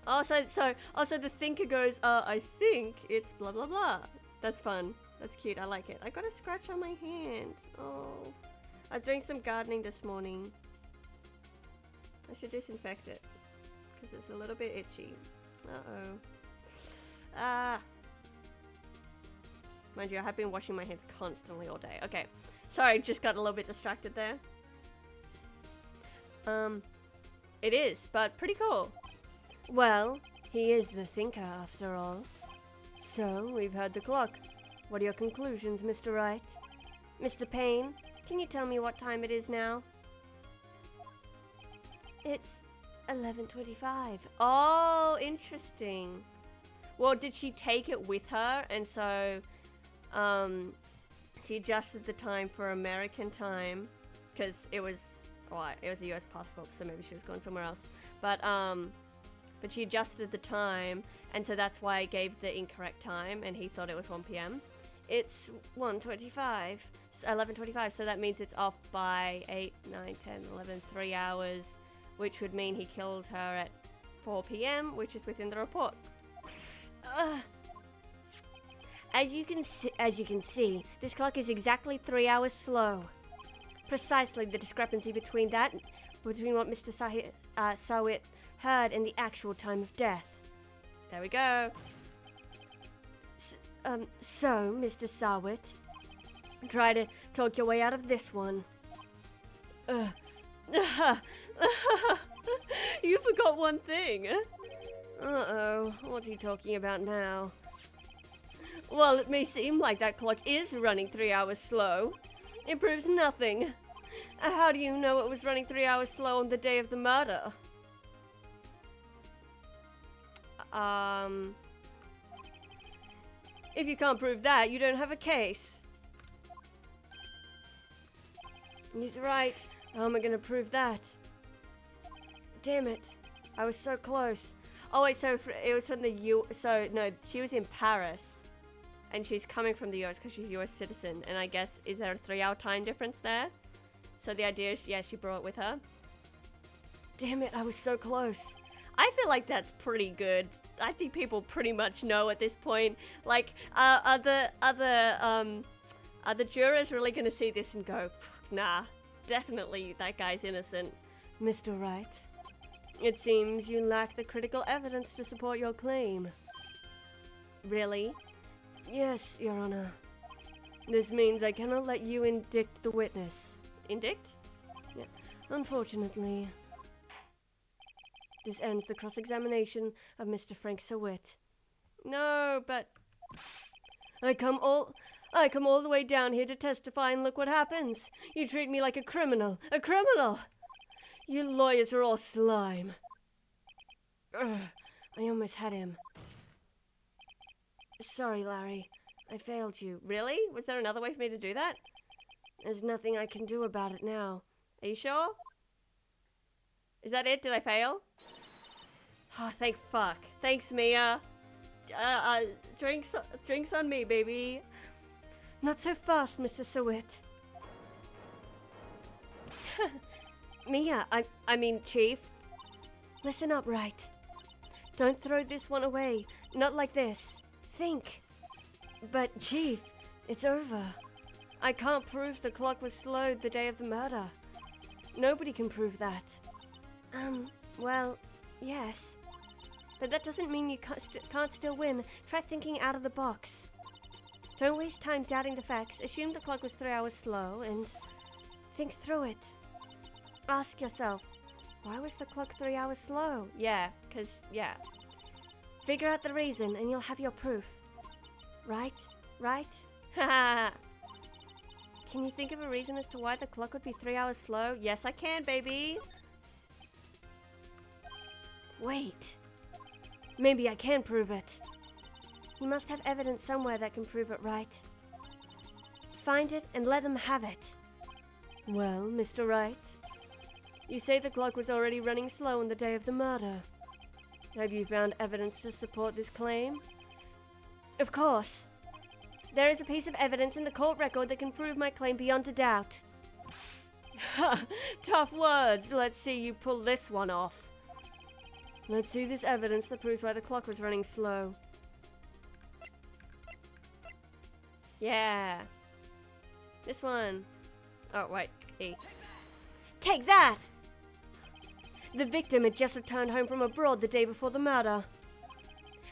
Speaker 1: Also, the thinker goes, I think it's blah blah blah. That's fun. That's cute. I like it. I got a scratch on my hand. Oh. I was doing some gardening this morning. I should disinfect it. Because it's a little bit itchy. Uh-oh. Ah. Mind you, I have been washing my hands constantly all day. Okay. Sorry, just got a little bit distracted there. It is, but pretty cool. Well, he is the thinker after all. So, we've heard the clock. What are your conclusions, Mr. Wright? Mr. Payne, can you tell me what time it is now? It's 11:25. Oh, interesting. Well, did she take it with her? And so, she adjusted the time for American time. Because it was a US passport, so maybe she was going somewhere else. But she adjusted the time, and so that's why I gave the incorrect time, and he thought it was 1 p.m. It's 11:25, so that means it's off by 8, 9, 10, 11, 3 hours, which would mean he killed her at 4 p.m., which is within the report. As you can see, this clock is exactly 3 hours slow. Precisely the discrepancy between what Mr. Sawit heard and the actual time of death. There we go. So, Mr. Sawit, try to talk your way out of this one. You forgot one thing. Uh-oh, what's he talking about now? Well, it may seem like that clock is running 3 hours slow. It proves nothing. How do you know it was running 3 hours slow on the day of the murder? If you can't prove that, you don't have a case. He's right. How am I gonna prove that? Damn it. I was so close. Oh wait, so it was from the no, she was in Paris. And she's coming from the US because she's a US citizen. And I guess, is there a 3-hour time difference there? So the idea is, yeah, she brought it with her. Damn it, I was so close. I feel like that's pretty good. I think people pretty much know at this point. Like, are the jurors really gonna see this and go, nah, definitely that guy's innocent. Mr. Wright, it seems you lack the critical evidence to support your claim. Really? Yes, Your Honor. This means I cannot let you indict the witness. Indict? Yeah. Unfortunately. This ends the cross-examination of Mr. Frank Sawit. No, but I come all the way down here to testify, and look what happens. You treat me like a criminal. A criminal! You lawyers are all slime. Ugh, I almost had him. Sorry, Larry. I failed you. Really? Was there another way for me to do that? There's nothing I can do about it now. Are you sure? Is that it? Did I fail? Oh, thank fuck. Thanks, Mia. Drinks on me, baby. Not so fast, Mr. Sawit. Mia, I mean, Chief. Listen up, Wright. Don't throw this one away. Not like this. Think. But, Chief, it's over. I can't prove the clock was slowed the day of the murder. Nobody can prove that. Well, yes. But that doesn't mean you can't still win. Try thinking out of the box. Don't waste time doubting the facts. Assume the clock was 3 hours slow and think through it. Ask yourself, why was the clock 3 hours slow? Yeah. Figure out the reason and you'll have your proof. Right? Haha. Can you think of a reason as to why the clock would be 3 hours slow? Yes, I can, baby. Wait. Maybe I can prove it. You must have evidence somewhere that can prove it, right? Find it and let them have it. Well, Mr. Wright, you say the clock was already running slow on the day of the murder. Have you found evidence to support this claim? Of course. There is a piece of evidence in the court record that can prove my claim beyond a doubt. Tough words. Let's see you pull this one off. Let's see this evidence that proves why the clock was running slow. Yeah. This one. Oh, wait. E. Take that! The victim had just returned home from abroad the day before the murder.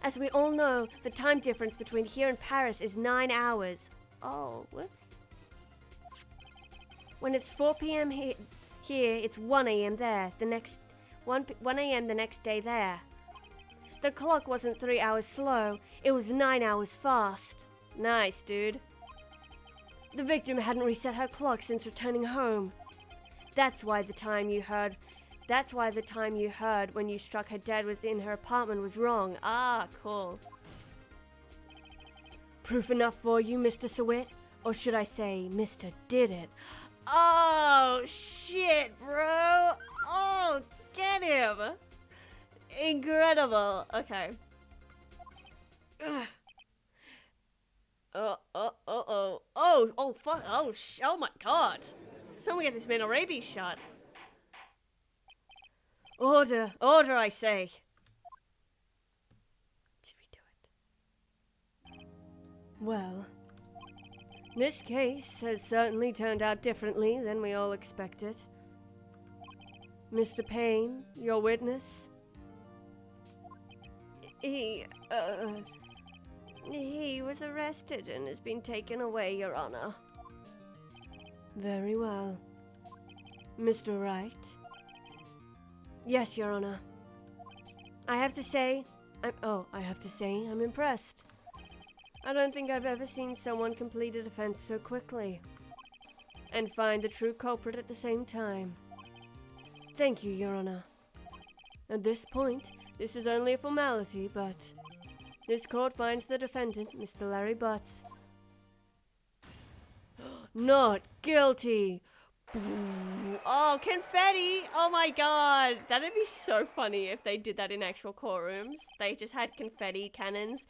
Speaker 1: As we all know, the time difference between here and Paris is 9 hours. Oh, whoops. When it's 4 p.m. here, it's 1 a.m. there. The next 1 a.m. the next day there. The clock wasn't 3 hours slow. It was 9 hours fast. Nice, dude. The victim hadn't reset her clock since returning home. That's why the time you heard when you struck her dead was in her apartment was wrong. Ah, cool. Proof enough for you, Mr. Sweat? Or should I say, Mr. Did It? Oh, shit, bro. Oh, get him. Incredible. Okay. Ugh. Oh, fuck. Oh my god. Someone get this man a rabies shot. Order, I say. Did we do it? Well, this case has certainly turned out differently than we all expected. Mr. Payne, your witness? He was arrested and has been taken away, Your Honor. Very well. Mr. Wright? Yes, Your Honor. I have to say I'm impressed. I don't think I've ever seen someone complete a defense so quickly. And find the true culprit at the same time. Thank you, Your Honor. At this point, this is only a formality, but this court finds the defendant, Mr. Larry Butts, not guilty. Oh, confetti! Oh my god! That'd be so funny if they did that in actual courtrooms. They just had confetti cannons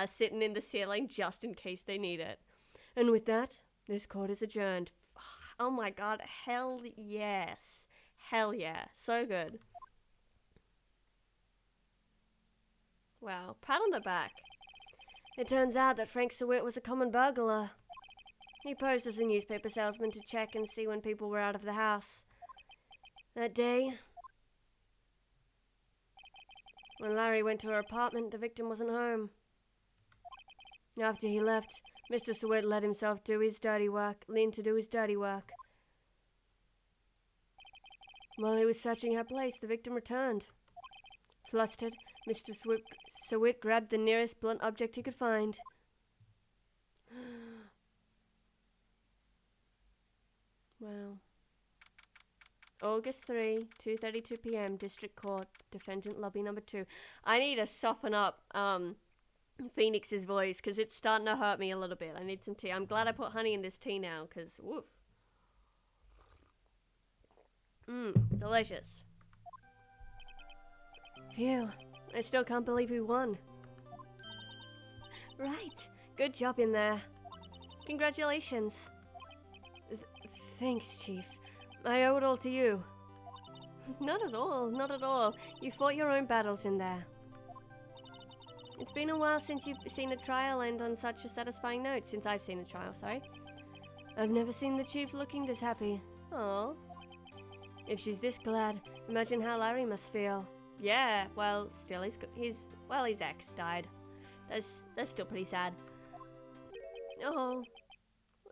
Speaker 1: sitting in the ceiling just in case they need it. And with that, this court is adjourned. Oh my god, hell yes. Hell yeah. So good. Wow, pat on the back. It turns out that Frank Sweat was a common burglar. He posed as a newspaper salesman to check and see when people were out of the house. That day, when Larry went to her apartment, the victim wasn't home. After he left, Mr. Sweat let himself do his dirty work. While he was searching her place, the victim returned. Flustered, Mr. Sweat grabbed the nearest blunt object he could find. Wow. August 3, 2:32 p.m. District Court, Defendant Lobby Number 2. I need to soften up Phoenix's voice because it's starting to hurt me a little bit. I need some tea. I'm glad I put honey in this tea now because woof. Delicious. Phew. I still can't believe we won. Right. Good job in there. Congratulations. Thanks, Chief. I owe it all to you. Not at all, not at all. You fought your own battles in there. It's been a while since you've seen a trial end on such a satisfying note. Since I've seen a trial, sorry. I've never seen the Chief looking this happy. Aww. If she's this glad, imagine how Larry must feel. Yeah, well, still, his ex died. That's still pretty sad. Oh,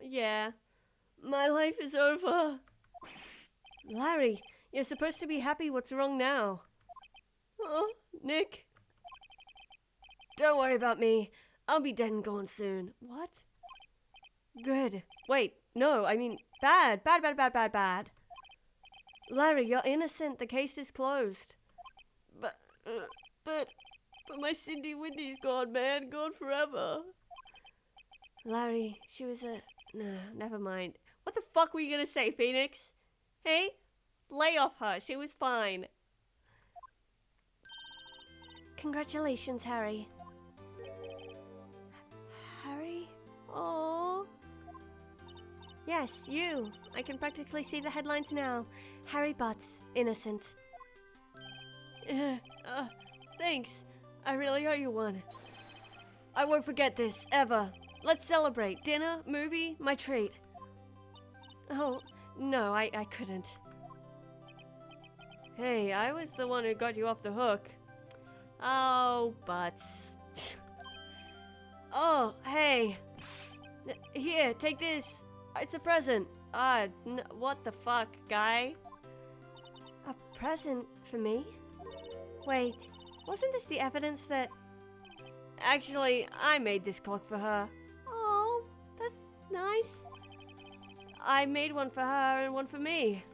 Speaker 1: yeah. My life is over. Larry, you're supposed to be happy. What's wrong now? Oh, Nick. Don't worry about me. I'll be dead and gone soon. What? Good. Wait, no, I mean, bad. Larry, you're innocent. The case is closed. But my Cindy Whitney's gone, man. Gone forever. Larry, she was a... No, never mind. What the fuck were you gonna say, Phoenix? Hey? Lay off her. She was fine. Congratulations, Harry. Harry? Aww. Yes, you. I can practically see the headlines now. Harry Butts, innocent. Thanks. I really owe you one. I won't forget this, ever. Let's celebrate. Dinner, movie, my treat. Oh, no, I couldn't. Hey, I was the one who got you off the hook. Oh, Butts. Oh, hey. Here, take this. It's a present. What the fuck, guy? A present for me? Wait, wasn't this the evidence that... Actually, I made this clock for her. Oh, that's nice. I made one for her and one for me.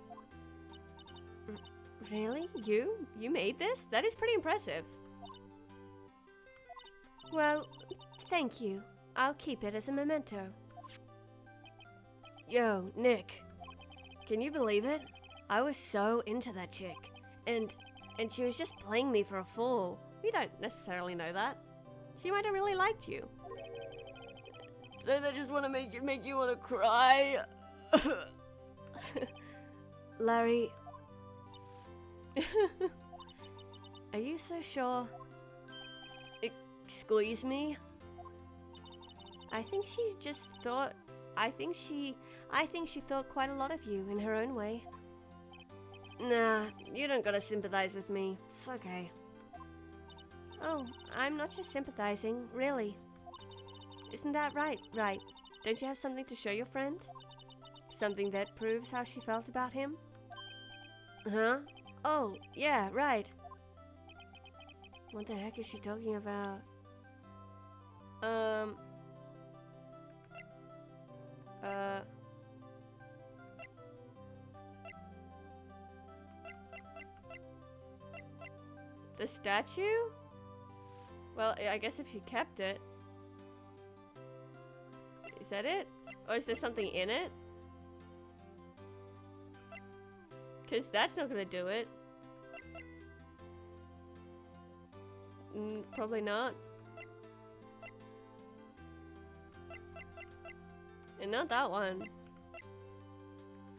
Speaker 1: Really? You? You made this? That is pretty impressive. Well, thank you. I'll keep it as a memento. Yo, Nick. Can you believe it? I was so into that chick. And she was just playing me for a fool. We don't necessarily know that. She might have really liked you. So they just want to make you want to cry? Larry... Are you so sure? Excuse me? I think she just thought... I think she thought quite a lot of you in her own way. Nah, you don't gotta sympathize with me. It's okay. Oh, I'm not just sympathizing, really. Isn't that right? Right. Don't you have something to show your friend? Something that proves how she felt about him? Huh? Oh, yeah, right. What the heck is she talking about? The statue? Well, I guess if she kept it. Is that it? Or is there something in it? Because that's not gonna do it. Probably not. And not that one.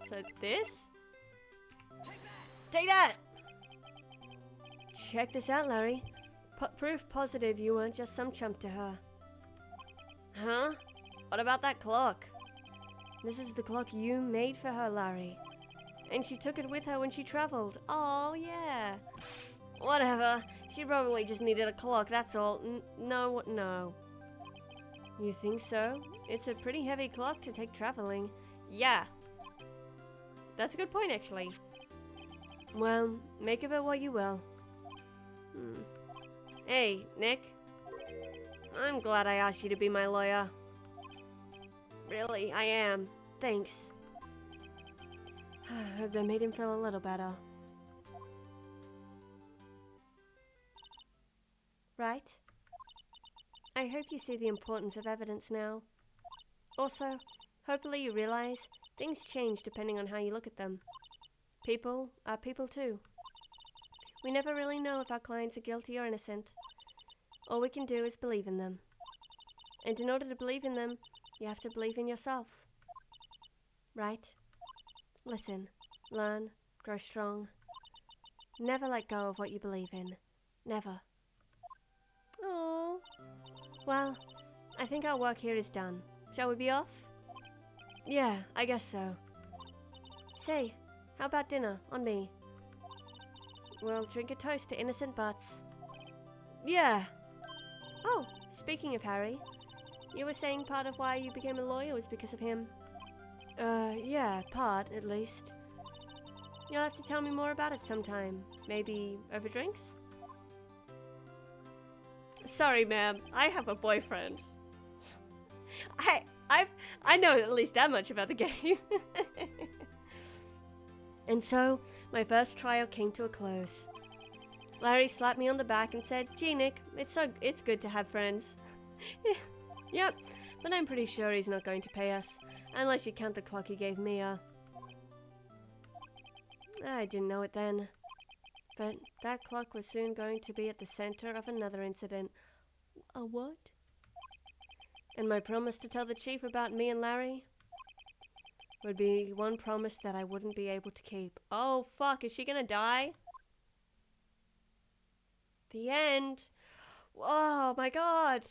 Speaker 1: So this? Take that! Check this out, Larry. Proof positive you weren't just some chump to her. Huh? What about that clock? This is the clock you made for her, Larry. And she took it with her when she traveled. Oh, yeah. Whatever. She probably just needed a clock, that's all. No. You think so? It's a pretty heavy clock to take traveling. Yeah. That's a good point, actually. Well, make of it what you will. Hey, Nick. I'm glad I asked you to be my lawyer. Really, I am. Thanks. I hope that made him feel a little better. Right? I hope you see the importance of evidence now. Also, hopefully you realize things change depending on how you look at them. People are people too. We never really know if our clients are guilty or innocent. All we can do is believe in them. And in order to believe in them, you have to believe in yourself. Right? Listen, learn, grow strong. Never let go of what you believe in. Never. Oh. Well, I think our work here is done. Shall we be off? Yeah, I guess so. Say, how about dinner on me? We'll drink a toast to innocent butts. Yeah. Oh, speaking of Harry, you were saying part of why you became a lawyer was because of him. Yeah, part, at least. You'll have to tell me more about it sometime. Maybe over drinks? Sorry, ma'am. I have a boyfriend. I know at least that much about the game. And so, my first trial came to a close. Larry slapped me on the back and said, "Gee, Nick, it's good to have friends." Yep, but I'm pretty sure he's not going to pay us, unless you count the clock he gave Mia. I didn't know it then, but that clock was soon going to be at the center of another incident. A what? And my promise to tell the chief about me and Larry? would be one promise that I wouldn't be able to keep. Oh, fuck. Is she gonna die? The end. Oh, my God.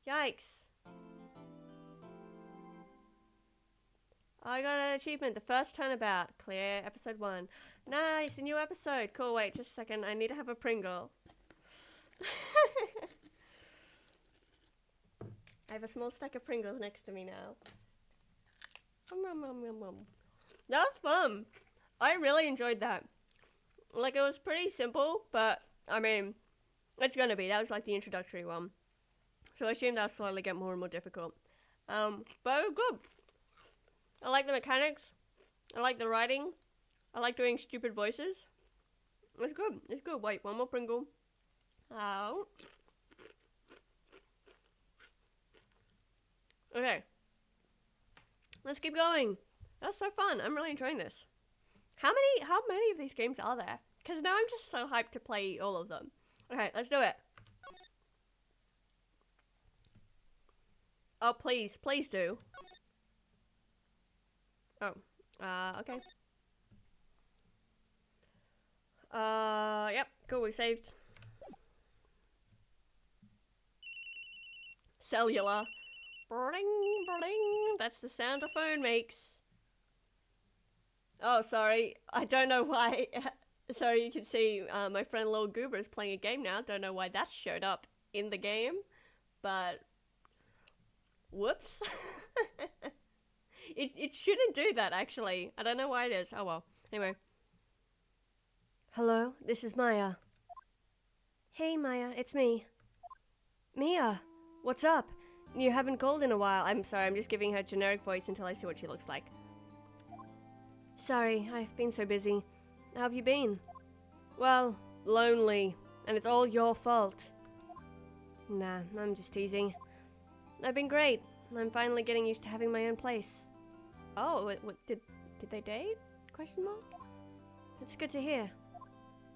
Speaker 1: Yikes. I got an achievement. The first turnabout. Clear. Episode 1. Nice. A new episode. Cool. Wait, just a second. I need to have a Pringle. I have a small stack of Pringles next to me now. That was fun. I really enjoyed that. Like, it was pretty simple, but, I mean, it's gonna be. That was, like, the introductory one. So I assume that'll slowly get more and more difficult. But it was good. I like the mechanics. I like the writing. I like doing stupid voices. It's good. It's good. Wait, one more Pringle. Oh. Okay. Let's keep going. That's so fun. I'm really enjoying this. How many of these games are there? Because now I'm just so hyped to play all of them. Okay, let's do it. Oh, please. Please do. Oh. Okay. Yep. Cool, we saved. Cellular. Bling, bling. That's the sound a phone makes. Oh, sorry. I don't know why. Sorry, you can see my friend Lil Goober is playing a game now. Don't know why that showed up in the game. But, whoops. It shouldn't do that, actually. I don't know why it is. Oh, well. Anyway. Hello, this is Maya. Hey, Maya, it's me. Mia, what's up? You haven't called in a while. I'm sorry, I'm just giving her a generic voice until I see what she looks like. Sorry, I've been so busy. How have you been? Well, lonely. And it's all your fault. Nah, I'm just teasing. I've been great. I'm finally getting used to having my own place. Oh, what did they date? Question mark? It's good to hear.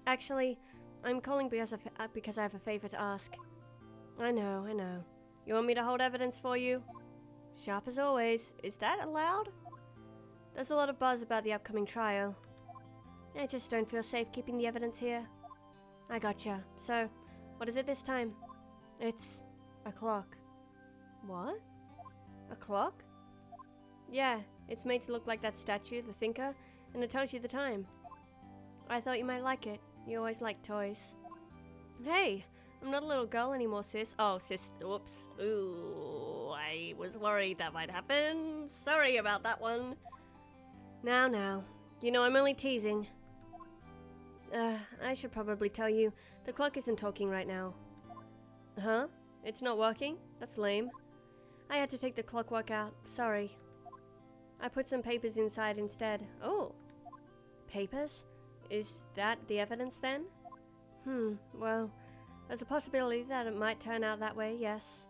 Speaker 1: Actually, I'm calling because I have a favor to ask. I know. You want me to hold evidence for you? Sharp as always. Is that allowed? There's a lot of buzz about the upcoming trial. I just don't feel safe keeping the evidence here. I gotcha. So, what is it this time? It's a clock. What? A clock? Yeah, it's made to look like that statue, the Thinker, and it tells you the time. I thought you might like it. You always like toys. Hey, I'm not a little girl anymore, sis. Oh, sis, whoops. Ooh, I was worried that might happen. Sorry about that one. Now. You know I'm only teasing. I should probably tell you, the clock isn't talking right now. Huh? It's not working? That's lame. I had to take the clockwork out. Sorry. I put some papers inside instead. Oh. Papers? Is that the evidence then? Well, there's a possibility that it might turn out that way, yes.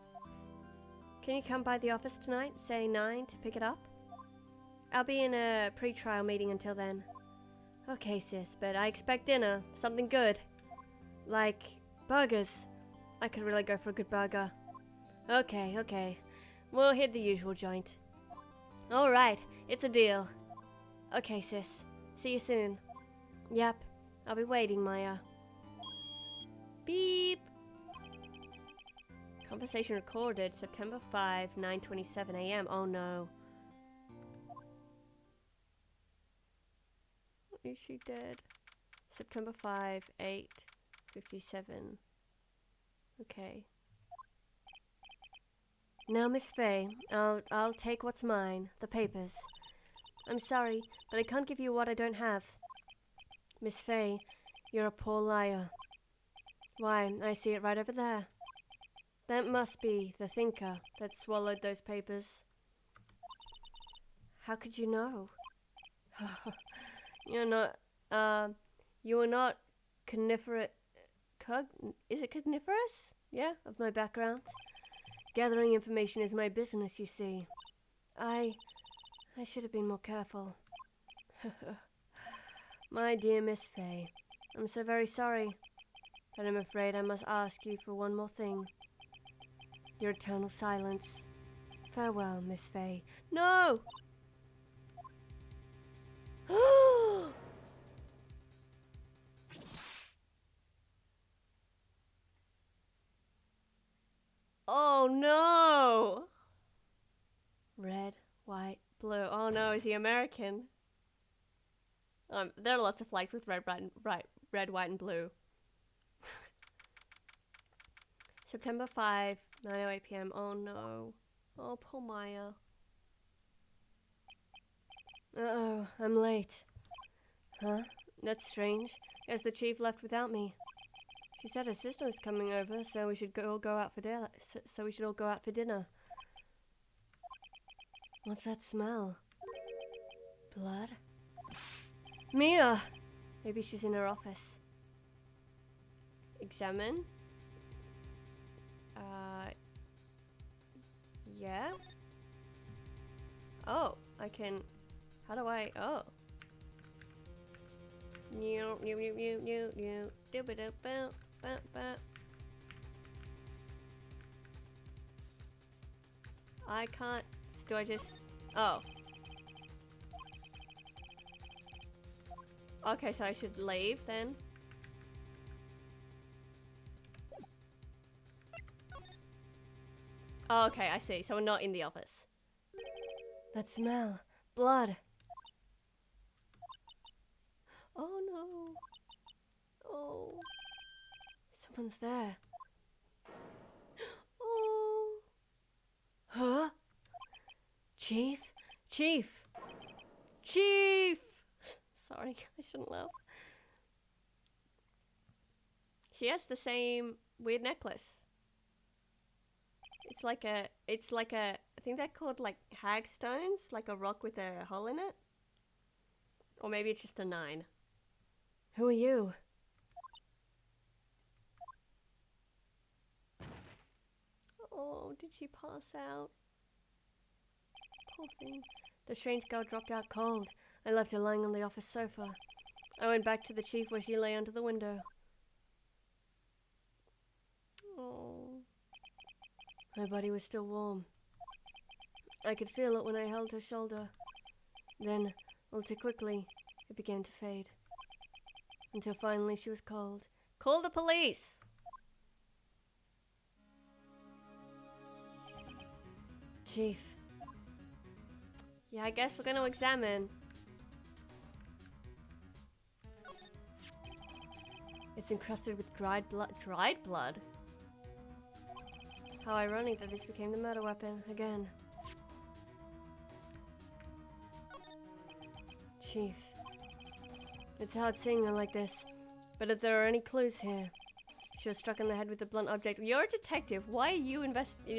Speaker 1: Can you come by the office tonight, say 9, to pick it up? I'll be in a pre-trial meeting until then. Okay, sis, but I expect dinner. Something good. Like burgers. I could really go for a good burger. Okay. We'll hit the usual joint. Alright, it's a deal. Okay, sis. See you soon. Yep, I'll be waiting, Maya. Beep. Conversation recorded September 5, 9:27 a.m. Oh no. Is she dead? September 5, 8:57. Okay. Now, Miss Faye, I'll take what's mine, the papers. I'm sorry, but I can't give you what I don't have. Miss Faye, you're a poor liar. Why, I see it right over there. That must be the Thinker that swallowed those papers. How could you know? You are not coniferous. Is it coniferous? Yeah, of my background. Gathering information is my business, you see. I should have been more careful. My dear Miss Faye, I'm so very sorry, but I'm afraid I must ask you for one more thing. Your eternal silence. Farewell, Miss Faye. No! Oh no! Red, white, blue. Oh no, is he American? There are lots of flags with red, white, and blue. September 5, 9:08 p.m. Oh no. Oh, poor Maya. Uh-oh, I'm late. Huh? That's strange. Guess the chief left without me. She said her sister was coming over, so we should all go out for dinner. So we should all go out for dinner. What's that smell? Blood? Mia! Maybe she's in her office. Examine. Yeah? Oh, I can... How do I... Oh. I can't... Do I just... Oh. Okay, so I should leave then. Oh, okay, I see. So we're not in the office. That smell. Blood. Oh no. Oh. Someone's there. Oh. Huh? Chief? Chief! Chief! Sorry, I shouldn't laugh. She has the same weird necklace. It's like a, I think they're called like hagstones, like a rock with a hole in it. Or maybe it's just a 9. Who are you? Oh, did she pass out? Poor thing. The strange girl dropped out cold. I left her lying on the office sofa. I went back to the chief where she lay under the window. Oh. Her body was still warm. I could feel it when I held her shoulder. Then, all too quickly, it began to fade. Until finally she was cold. Call the police! Chief. Yeah, I guess we're gonna examine. It's encrusted with dried blood. Dried blood? How ironic that this became the murder weapon again. Chief. It's hard seeing her like this, but if there are any clues here. She was struck in the head with a blunt object. You're a detective. Why are you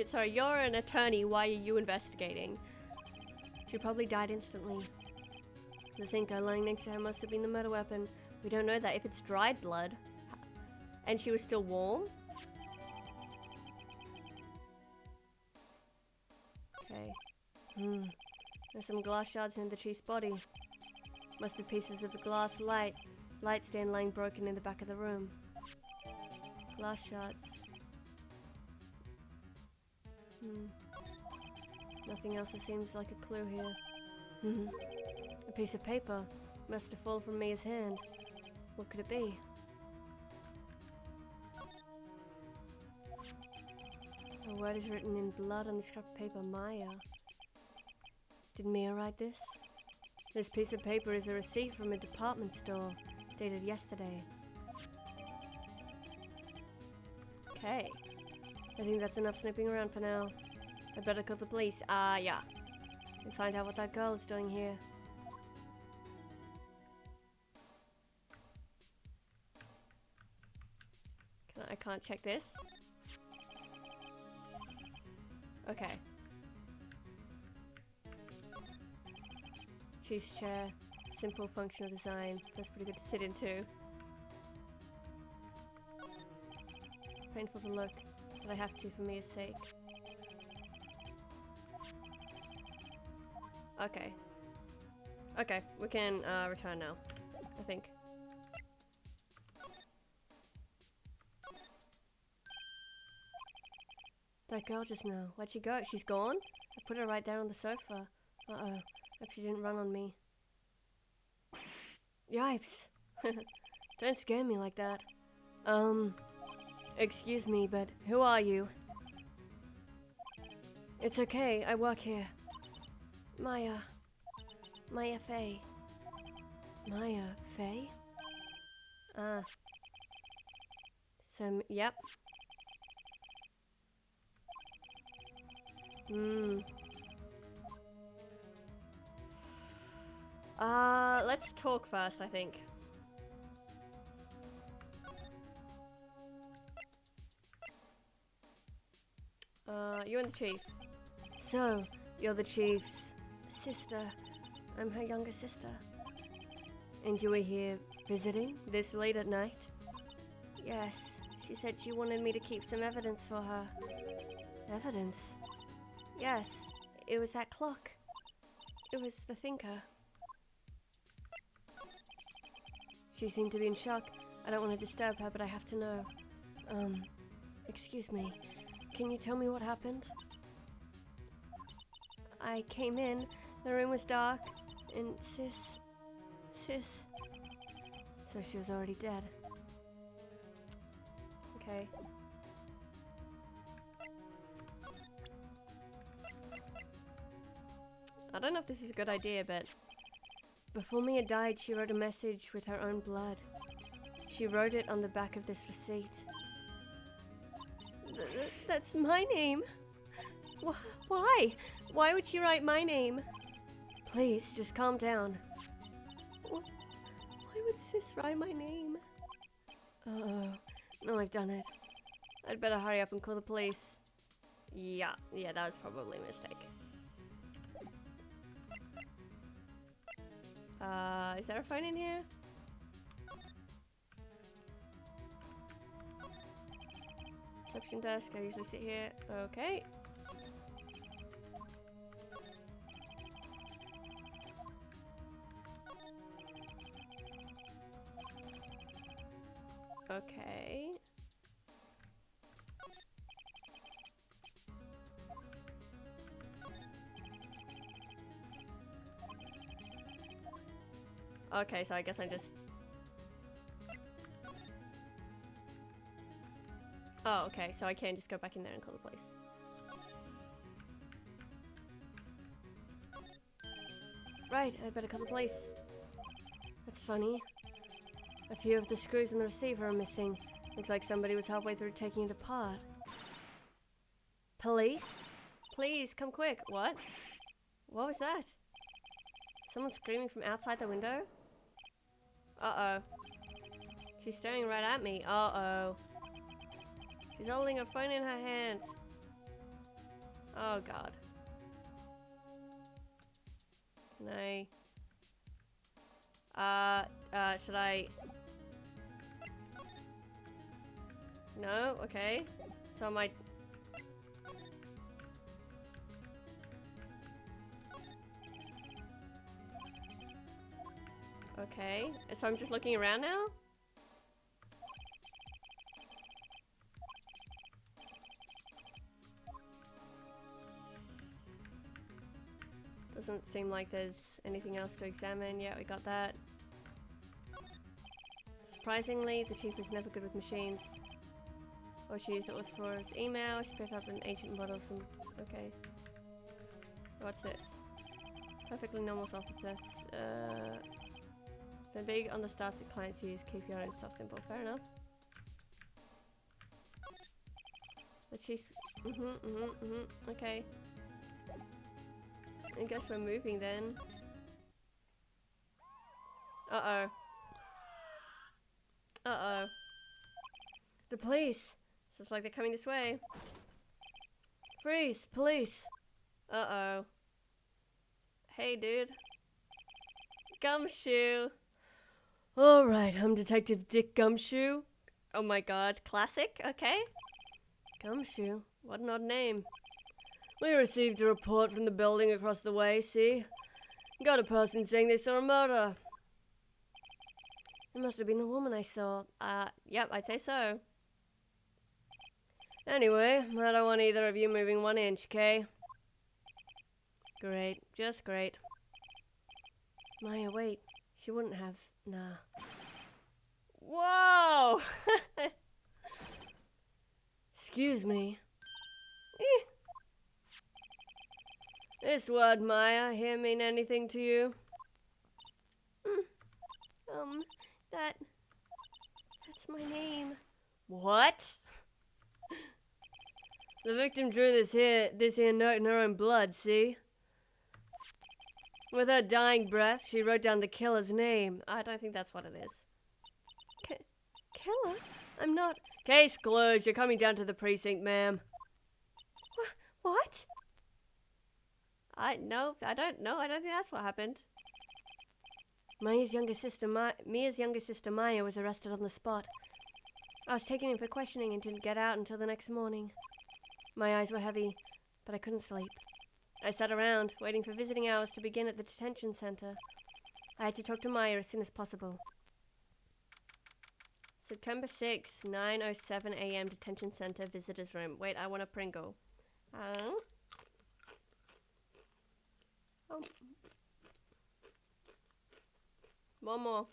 Speaker 1: Sorry, you're an attorney. Why are you investigating? She probably died instantly. The thinker lying next to her must have been the murder weapon. We don't know that if it's dried blood. And she was still warm? Okay. There's some glass shards in the chief's body. Must be pieces of the glass light stand lying broken in the back of the room. Glass shards. Nothing else that seems like a clue here. A piece of paper. Must have fallen from Mia's hand. What could it be? A word is written in blood on the scrap of paper. Maya. Did Mia write this? This piece of paper is a receipt from a department store, dated yesterday. Okay. I think that's enough snooping around for now. I'd better call the police. Yeah. And find out what that girl is doing here. I can't check this. Okay. Chief's chair. Simple functional design. That's pretty good to sit into. Painful to look, but I have to for Mia's sake. Okay. Okay, we can return now, I think. That girl just now, where'd she go? She's gone? I put her right there on the sofa. Uh-oh. Hope she didn't run on me. Yipes. Don't scare me like that. Excuse me, but who are you? It's okay, I work here. Maya Fey. Maya Fey? Yep. Let's talk first, I think. You and the chief. So, you're the chief's sister. I'm her younger sister. And you were here visiting this late at night? Yes. She said she wanted me to keep some evidence for her. Evidence? Yes. It was that clock. It was the thinker. She seemed to be in shock. I don't want to disturb her, but I have to know. Excuse me. Can you tell me what happened? I came in, the room was dark, and Sis... So she was already dead. Okay. I don't know if this is a good idea, but... Before Mia died, she wrote a message with her own blood. She wrote it on the back of this receipt. That's my name. Why? Why would she write my name? Please, just calm down. Why would Sis write my name? Uh-oh. No, I've done it. I'd better hurry up and call the police. Yeah, that was probably a mistake. Is there a phone in here? Reception desk, I usually sit here. Okay. Okay. Okay, so I guess I just... Oh, okay, so I can just go back in there and call the police. Right, I'd better call the police. That's funny. A few of the screws in the receiver are missing. Looks like somebody was halfway through taking it apart. Police? Please, come quick. What? What was that? Someone screaming from outside the window? Uh-oh. She's staring right at me. Uh-oh. She's holding her phone in her hand. Oh, God. Can I... should I... No? Okay. So am I... Okay. So I'm just looking around now? Doesn't seem like there's anything else to examine. Yeah, we got that. Surprisingly, the chief is never good with machines. All she used it was for his email. She picked up an ancient model. Okay. What's this? Perfectly normal self-assess. Been big on the stuff that clients use. Keep your own stuff simple. Fair enough. The chief. Okay. I guess we're moving then. Uh-oh. Uh-oh. The police! So it's like they're coming this way. Freeze! Police! Uh-oh. Hey, dude. Gumshoe! Alright, I'm Detective Dick Gumshoe. Oh my god, classic, okay. Gumshoe? What an odd name. We received a report from the building across the way, see? Got a person saying they saw a murder. It must have been the woman I saw. Yep, I'd say so. Anyway, I don't want either of you moving 1 inch, okay? Great. Just great. Maya, wait. She wouldn't have. Nah. Whoa! Excuse me. This word, Maya, here mean anything to you? That's my name. What? The victim drew this here note in her own blood, see? With her dying breath, she wrote down the killer's name. I don't think that's what it is. Killer? I'm not... Case closed. You're coming down to the precinct, ma'am. What? No, I don't know. I don't think that's what happened. Mia's younger sister Maya was arrested on the spot. I was taken in for questioning and didn't get out until the next morning. My eyes were heavy, but I couldn't sleep. I sat around, waiting for visiting hours to begin at the detention center. I had to talk to Maya as soon as possible. September 6, 9:07 a.m. Detention Center, visitor's room. Wait, I want a Pringle. Oh. One more.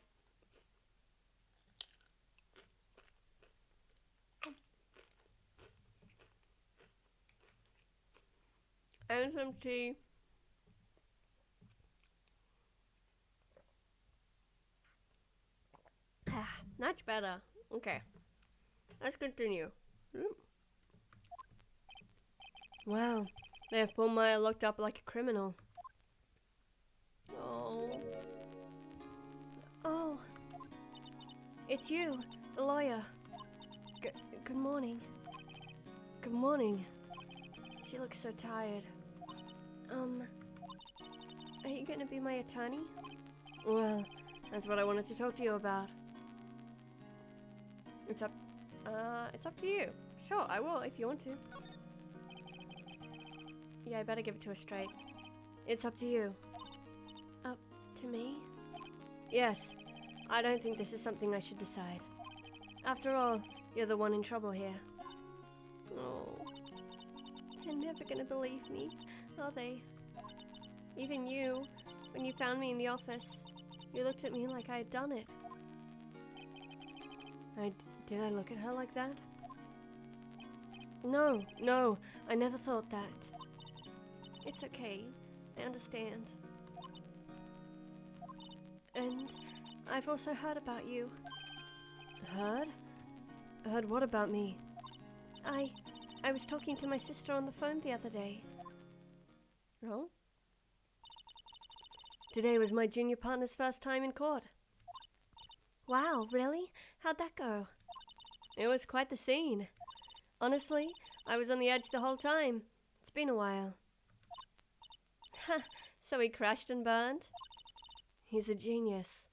Speaker 1: And some tea. Much better. Okay. Let's continue. Wow. They have Paul Maya locked up like a criminal. Oh. It's you, the lawyer. Good morning. Good morning. She looks so tired. Are you gonna be my attorney? Well, that's what I wanted to talk to you about. It's up to you. Sure, I will if you want to. Yeah, I better give it to her straight. It's up to you. Up to me? Yes. I don't think this is something I should decide. After all, you're the one in trouble here. Oh. They're never gonna believe me, are they? Even you, when you found me in the office, you looked at me like I had done it. Did I look at her like that? No, I never thought that. It's okay, I understand. And I've also heard about you. Heard? Heard what about me? I was talking to my sister on the phone the other day. Oh? Today was my junior partner's first time in court. Wow, really? How'd that go? It was quite the scene. Honestly, I was on the edge the whole time. It's been a while. So he crashed and burned? He's a genius.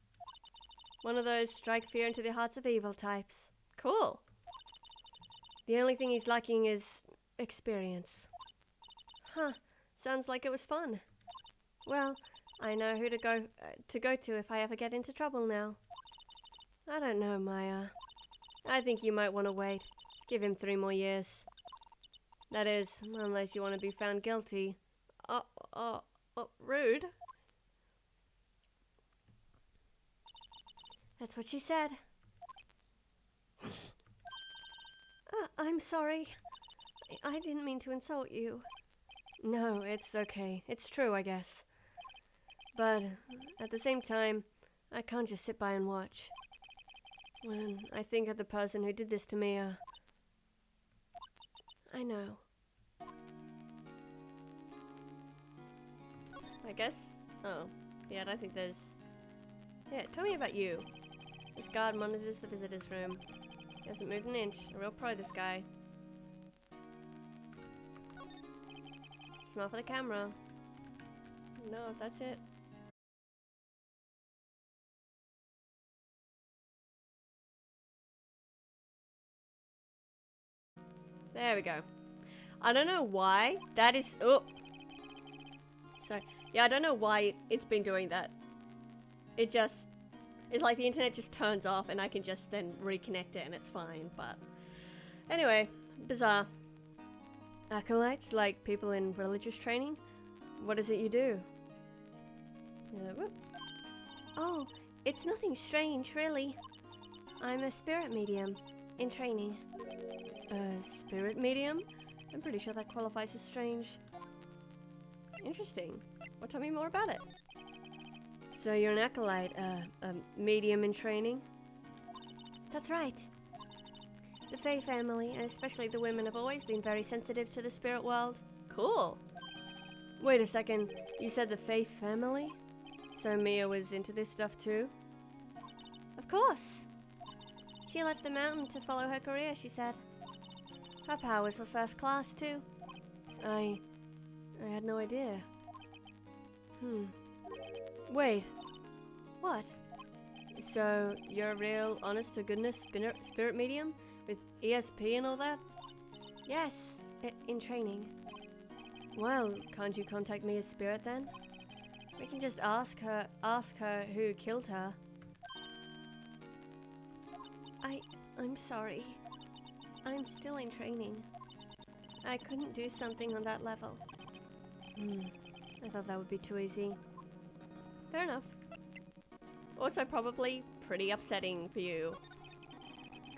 Speaker 1: One of those strike fear into the hearts of evil types. Cool. The only thing he's lacking is experience. Huh, sounds like it was fun. Well, I know who to go to if I ever get into trouble now. I don't know, Maya. I think you might want to wait. Give him 3 more years. That is, unless you want to be found guilty. Rude. That's what she said. I'm sorry. I didn't mean to insult you. No, it's okay. It's true, I guess. But at the same time, I can't just sit by and watch. When I think of the person who did this to me, I know. I guess? Oh. Yeah, I don't think there's... Yeah, tell me about you. This guard monitors the visitor's room. He hasn't moved an inch. A real pro, this guy. Smile for the camera. No, that's it. There we go. I don't know why that is... Oh! Sorry. Yeah, I don't know why it's been doing that. It just... It's like the internet just turns off and I can just then reconnect it and it's fine, but... Anyway, bizarre. Acolytes, like people in religious training, What is it you do? Whoop.
Speaker 2: Oh, it's nothing strange, really. I'm a spirit medium in training.
Speaker 1: A spirit medium? I'm pretty sure that qualifies as strange. Interesting. Well, tell me more about it. So you're an acolyte, a medium in training?
Speaker 2: That's right. The Fae family, and especially the women, have always been very sensitive to the spirit world.
Speaker 1: Cool. Wait a second, you said the Fae family? So Mia was into this stuff too?
Speaker 2: Of course. She left the mountain to follow her career, she said. Her powers were first class too.
Speaker 1: I had no idea. Wait.
Speaker 2: What?
Speaker 1: So you're a real honest-to-goodness spirit medium? With ESP and all that?
Speaker 2: Yes, in training.
Speaker 1: Well, can't you contact Mia's spirit then? We can just ask her who killed her.
Speaker 2: I'm sorry. I'm still in training. I couldn't do something on that level.
Speaker 1: I thought that would be too easy.
Speaker 2: Fair enough.
Speaker 1: Also probably pretty upsetting for you.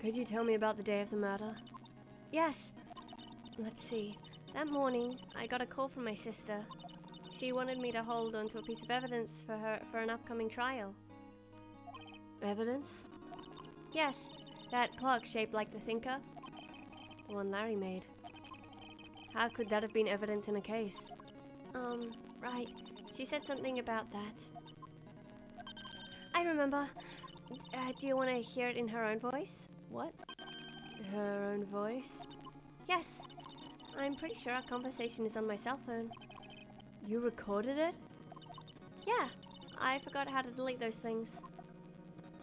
Speaker 1: Could you tell me about the day of the murder?
Speaker 2: Yes. Let's see. That morning, I got a call from my sister. She wanted me to hold on to a piece of evidence for an upcoming trial.
Speaker 1: Evidence?
Speaker 2: Yes, that clock shaped like the Thinker.
Speaker 1: The one Larry made. How could that have been evidence in a case?
Speaker 2: Right. She said something about that. I remember. Do you want to hear it in her own voice?
Speaker 1: What? Her own voice?
Speaker 2: Yes. I'm pretty sure our conversation is on my cell phone.
Speaker 1: You recorded it?
Speaker 2: Yeah. I forgot how to delete those things.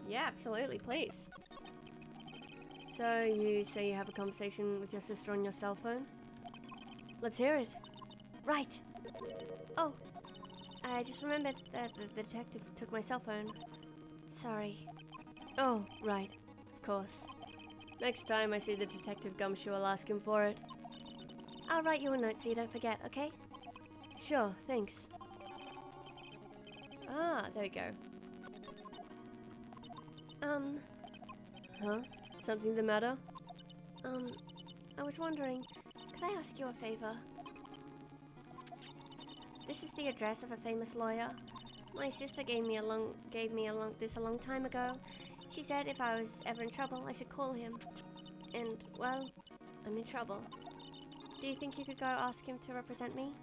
Speaker 1: Yeah, absolutely, please. So you say you have a conversation with your sister on your cell phone? Let's hear it.
Speaker 2: Right. Oh, I just remembered that the detective took my cell phone. Sorry.
Speaker 1: Oh, right. Of course. Next time I see the detective gumshoe, I'll ask him for it.
Speaker 2: I'll write you a note so you don't forget, okay?
Speaker 1: Sure, thanks. Ah, there you go. Huh? Something the matter?
Speaker 2: I was wondering, could I ask you a favor? This is the address of a famous lawyer. My sister gave me this a long time ago. She said if I was ever in trouble, I should call him. And, well, I'm in trouble. Do you think you could go ask him to represent me?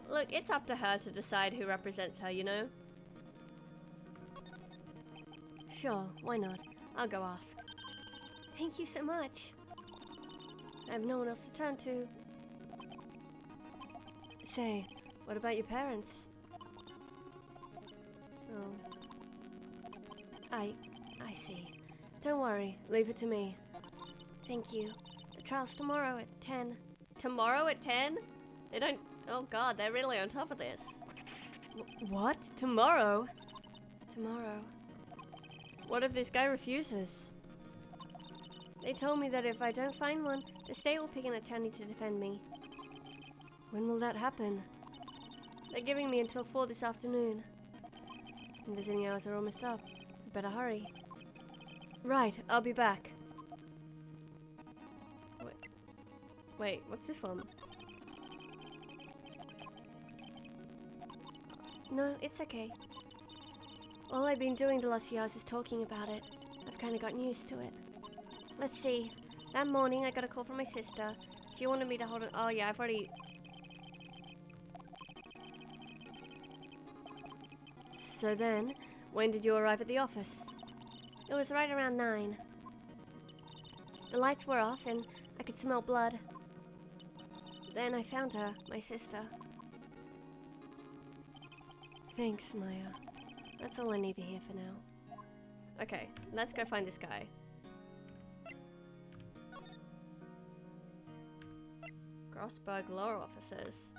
Speaker 1: Look, it's up to her to decide who represents her, you know? Sure, why not? I'll go ask.
Speaker 2: Thank you so much.
Speaker 1: I have no one else to turn to. Say, what about your parents? Oh.
Speaker 2: I see.
Speaker 1: Don't worry, leave it to me.
Speaker 2: Thank you. The trial's tomorrow at 10.
Speaker 1: Tomorrow at 10? They don't... Oh god, they're really on top of this. What? Tomorrow?
Speaker 2: Tomorrow.
Speaker 1: What if this guy refuses?
Speaker 2: They told me that if I don't find one, the state will pick an attorney to defend me.
Speaker 1: When will that happen?
Speaker 2: They're giving me until 4 this afternoon.
Speaker 1: And visiting hours are almost up. Better hurry. Right, I'll be back. Wait, what's this one?
Speaker 2: No, it's okay. All I've been doing the last few hours is talking about it. I've kind of gotten used to it. Let's see. That morning I got a call from my sister. She wanted me to hold it.
Speaker 1: Oh yeah, I've already... So then, when did you arrive at the office?
Speaker 2: It was right around 9. The lights were off and I could smell blood. Then I found her, my sister.
Speaker 1: Thanks, Maya. That's all I need to hear for now. Okay, let's go find this guy. Grossberg Law Officers.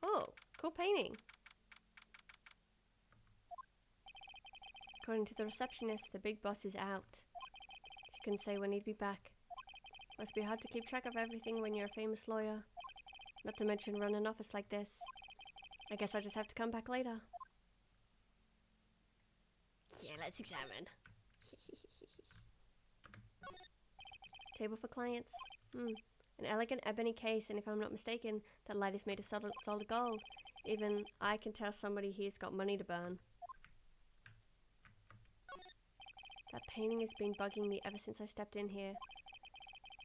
Speaker 1: Oh, cool painting. According to the receptionist, the big boss is out. She couldn't say when he'd be back.
Speaker 2: Must be hard to keep track of everything when you're a famous lawyer. Not to mention run an office like this. I guess I'll just have to come back later.
Speaker 1: Yeah, let's examine.
Speaker 2: Table for clients. An elegant ebony case, and if I'm not mistaken, that light is made of solid gold. Even I can tell somebody here's got money to burn. That painting has been bugging me ever since I stepped in here.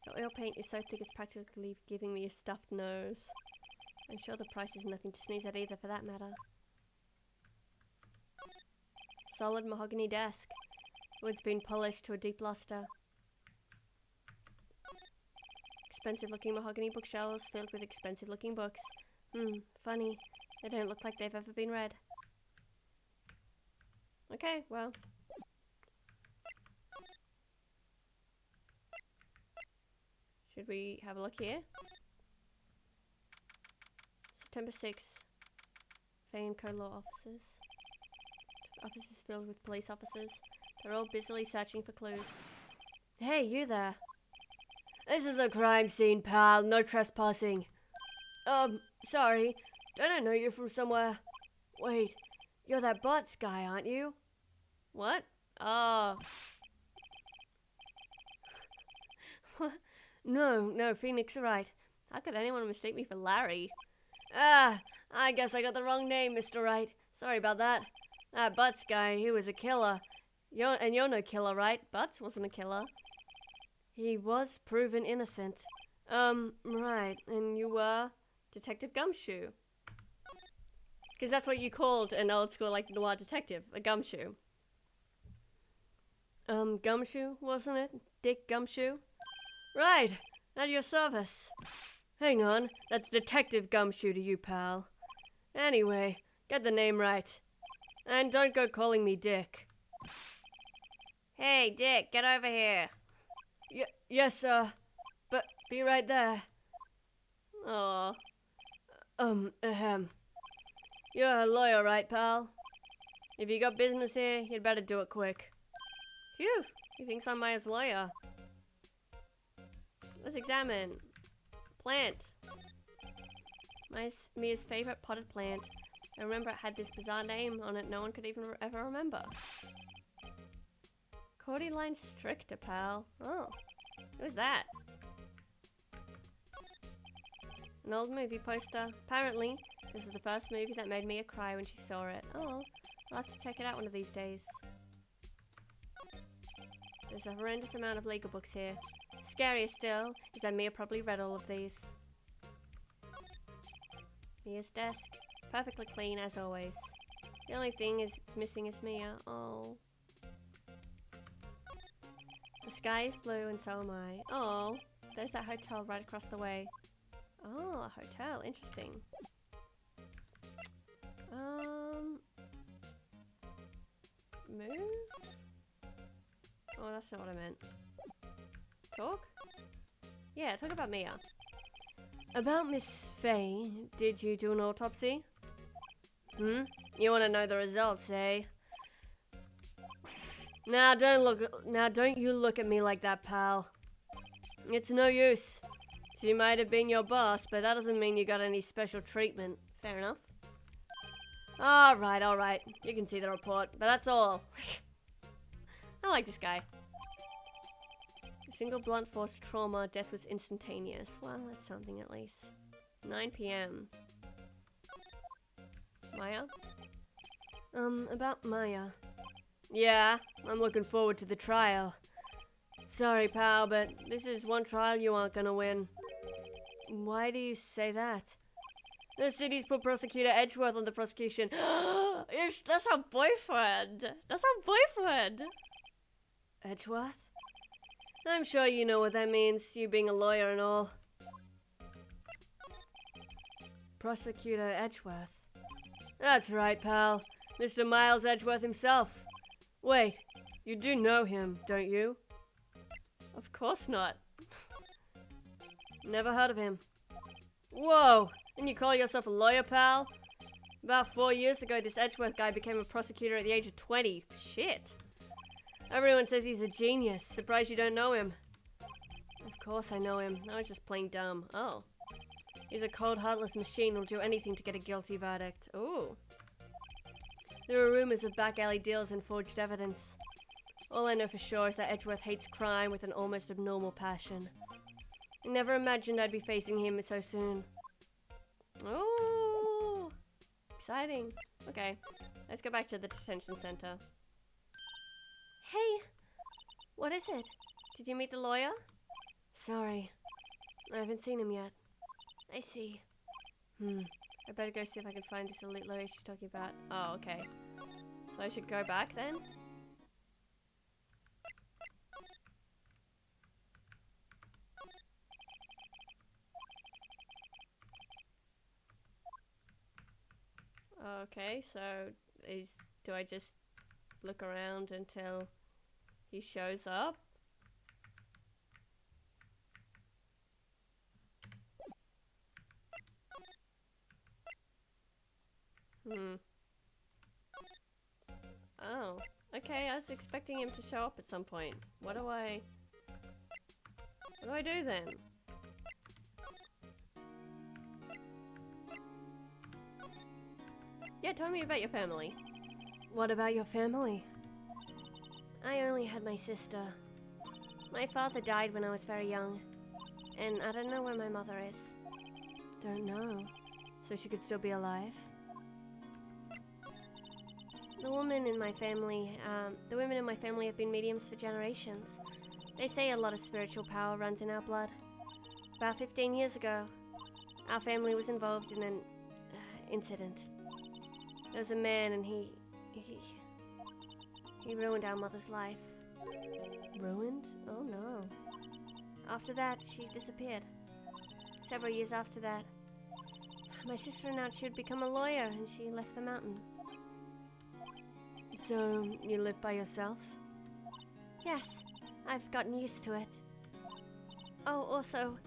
Speaker 2: The oil paint is so thick it's practically giving me a stuffed nose. I'm sure the price is nothing to sneeze at either, for that matter. Solid mahogany desk. Wood's been polished to a deep luster. Expensive looking mahogany bookshelves filled with expensive looking books. Funny. They don't look like they've ever been read. Okay, well. Should we have a look here? September 6th. Fay and Co. Law offices. Offices filled with police officers. They're all busily searching for clues. Hey, you there. This is a crime scene, pal. No trespassing. Sorry. Don't I know you from somewhere? Wait, you're that Butts guy, aren't you? What? Oh. No, Phoenix, right. How could anyone mistake me for Larry? Ah, I guess I got the wrong name, Mr. Wright. Sorry about that. That Butts guy, he was a killer. You're no killer, right? Butts wasn't a killer. He was proven innocent. Right. And you were Detective Gumshoe. Because that's what you called an old school, like, noir detective. A gumshoe. Gumshoe, wasn't it? Dick Gumshoe? Right. At your service. Hang on. That's Detective Gumshoe to you, pal. Anyway, get the name right. And don't go calling me Dick.
Speaker 1: Hey, Dick, get over here.
Speaker 2: Yes, sir. But be right there.
Speaker 1: Aw.
Speaker 2: You're a lawyer, right, pal? If you got business here, you'd better do it quick. Phew, he thinks I'm Maya's lawyer. Let's examine. Plant. Mia's favorite potted plant. I remember it had this bizarre name on it no one could even ever remember. Cordyline Stricter, pal. Oh, who's that? An old movie poster. Apparently, this is the first movie that made Mia cry when she saw it. Oh, I'll have to check it out one of these days. There's a horrendous amount of legal books here. Scarier still is that Mia probably read all of these. Mia's desk. Perfectly clean as always. The only thing it's missing is Mia. Oh. The sky is blue and so am I. Oh, there's that hotel right across the way. Oh, a hotel. Interesting. Move? Oh, that's not what I meant. Talk? Yeah, talk about Mia. About Miss Fay, did you do an autopsy? You want to know the results, eh? Now don't you look at me like that, pal. It's no use. She might have been your boss, but that doesn't mean you got any special treatment. Fair enough. Alright. You can see the report, but that's all. I like this guy. A single blunt force trauma, death was instantaneous. Well, that's something at least. 9 p.m. Maya? About Maya. Yeah, I'm looking forward to the trial. Sorry, pal, but this is one trial you aren't gonna win. Why do you say that? The city's put Prosecutor Edgeworth on the prosecution.
Speaker 1: That's her boyfriend. That's her boyfriend.
Speaker 2: Edgeworth? I'm sure you know what that means, you being a lawyer and all. Prosecutor Edgeworth. That's right, pal. Mr. Miles Edgeworth himself. Wait, you do know him, don't you? Of course not. Never heard of him. Whoa! And you call yourself a lawyer, pal? About 4 years ago, this Edgeworth guy became a prosecutor at the age of 20. Shit. Everyone says he's a genius. Surprised you don't know him. Of
Speaker 1: course I know him. I was just plain dumb. Oh. He's a cold, heartless machine who'll do anything to get a guilty verdict. Ooh. There are rumors of back alley deals and forged evidence. All I know for sure is that Edgeworth hates crime with an almost abnormal passion. I never imagined I'd be facing him so soon. Ooh. Exciting. Okay. Let's go back to the detention center.
Speaker 2: Hey, what is it?
Speaker 1: Did you meet the lawyer?
Speaker 2: Sorry, I haven't seen him yet. I see.
Speaker 1: I better go see if I can find this elite lawyer she's talking about. Oh, okay. So I should go back then? Okay, so do I just look around until he shows up? Oh, okay, I was expecting him to show up at some point. What do I do then? Yeah, tell me about your family. What about your family?
Speaker 2: I only had my sister. My father died when I was very young, and I don't know where my mother is.
Speaker 1: Don't know. So she could still be alive?
Speaker 2: The women in my family have been mediums for generations. They say a lot of spiritual power runs in our blood. About 15 years ago, our family was involved in an incident. There was a man and he ruined our mother's life.
Speaker 1: Ruined? Oh no.
Speaker 2: After that, she disappeared. Several years after that, my sister announced she would become a lawyer and she left the mountain.
Speaker 1: So, you live by yourself?
Speaker 2: Yes, I've gotten used to it. Oh, also,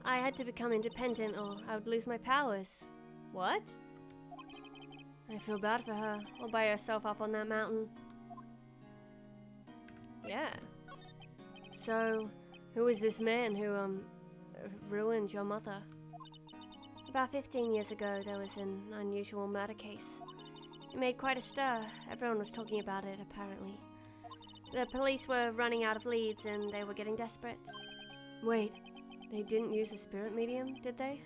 Speaker 2: I had to become independent or I would lose my powers.
Speaker 1: What?
Speaker 2: I feel bad for her, all by herself up on that mountain.
Speaker 1: Yeah. So, who is this man who, ruined your mother?
Speaker 2: About 15 years ago, there was an unusual murder case. It made quite a stir. Everyone was talking about it, apparently. The police were running out of leads and they were getting desperate.
Speaker 1: Wait, they didn't use a spirit medium, did they?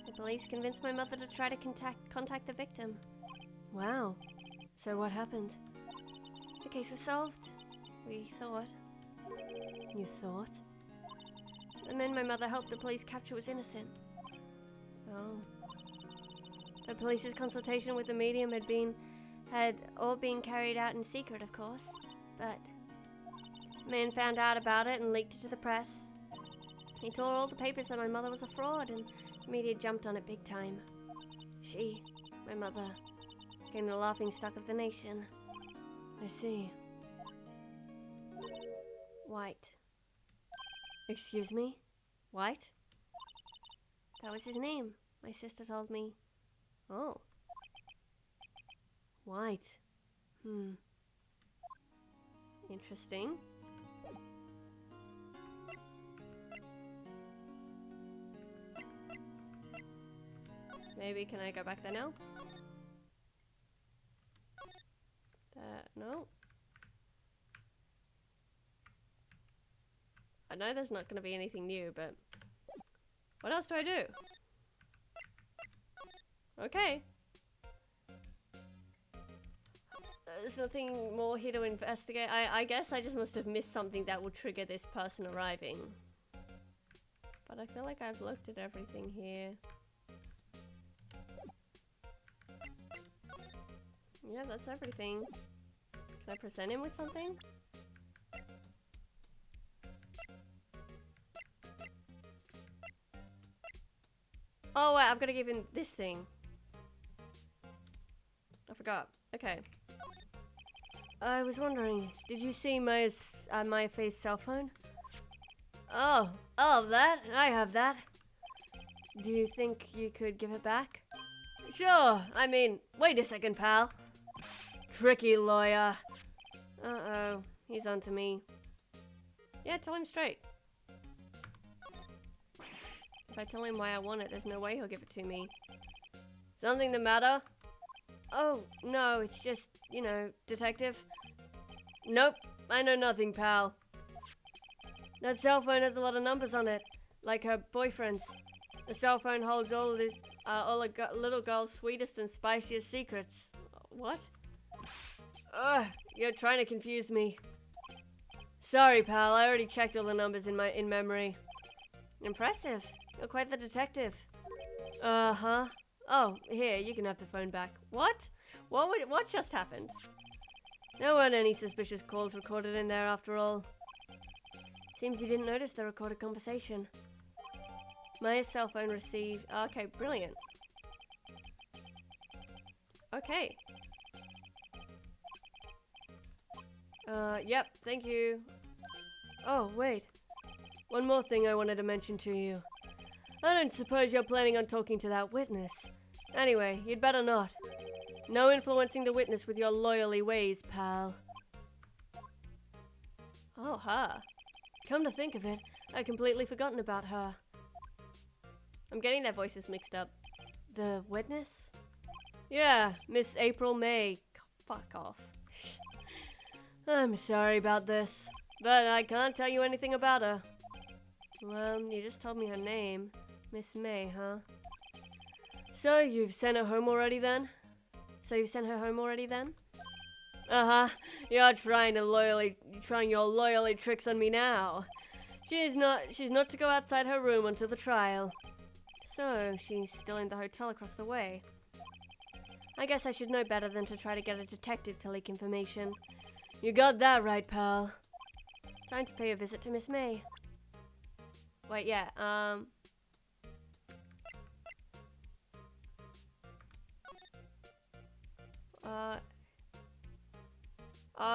Speaker 2: The police convinced my mother to try to contact the victim.
Speaker 1: Wow. So what happened?
Speaker 2: The case was solved. We thought.
Speaker 1: You thought?
Speaker 2: The man my mother helped the police capture was innocent.
Speaker 1: Oh.
Speaker 2: The police's consultation with the medium had all been carried out in secret, of course. But the man found out about it and leaked it to the press. He tore all the papers that my mother was a fraud, and the media jumped on it big time. She, my mother, became the laughingstock of the nation.
Speaker 1: I see.
Speaker 2: White.
Speaker 1: Excuse me? White?
Speaker 2: That was his name, my sister told me.
Speaker 1: Oh. White. Interesting. Maybe can I go back there now? No. I know there's not going to be anything new, but what else do I do? Okay. There's nothing more here to investigate. I guess I just must have missed something that will trigger this person arriving. But I feel like I've looked at everything here. Yeah, that's everything. Can I present him with something? Oh wait, I've got to give him this thing. I forgot. Okay. I was wondering, did you see my face cell phone? Oh, that? I have that. Do you think you could give it back? Sure. I mean, wait a second, pal. Tricky lawyer. Uh-oh. He's onto me. Yeah, tell him straight. If I tell him why I want it, there's no way he'll give it to me. Something the matter? Oh, no, it's just, you know, detective. Nope, I know nothing, pal. That cell phone has a lot of numbers on it, like her boyfriend's. The cell phone holds all a little girl's sweetest and spiciest secrets. What? Ugh, you're trying to confuse me. Sorry, pal, I already checked all the numbers in memory. Impressive. You're quite the detective. Uh-huh. Oh, here, you can have the phone back. What? What just happened? There weren't any suspicious calls recorded in there after all. Seems you didn't notice the recorded conversation. My cell phone received... Okay, brilliant. Okay. Yep, thank you. Oh, wait. One more thing I wanted to mention to you. I don't suppose you're planning on talking to that witness. Anyway, you'd better not. No influencing the witness with your loyally ways, pal. Oh, her. Come to think of it, I'd completely forgotten about her. I'm getting their voices mixed up. The witness? Yeah, Miss April May. Fuck off. I'm sorry about this, but I can't tell you anything about her. Well, you just told me her name. Miss May, huh? So, you've sent her home already then? Uh-huh. You're trying your loyally tricks on me now. She's not to go outside her room until the trial. So, she's still in the hotel across the way. I guess I should know better than to try to get a detective to leak information. You got that right, pal. Time to pay a visit to Miss May. Wait, yeah,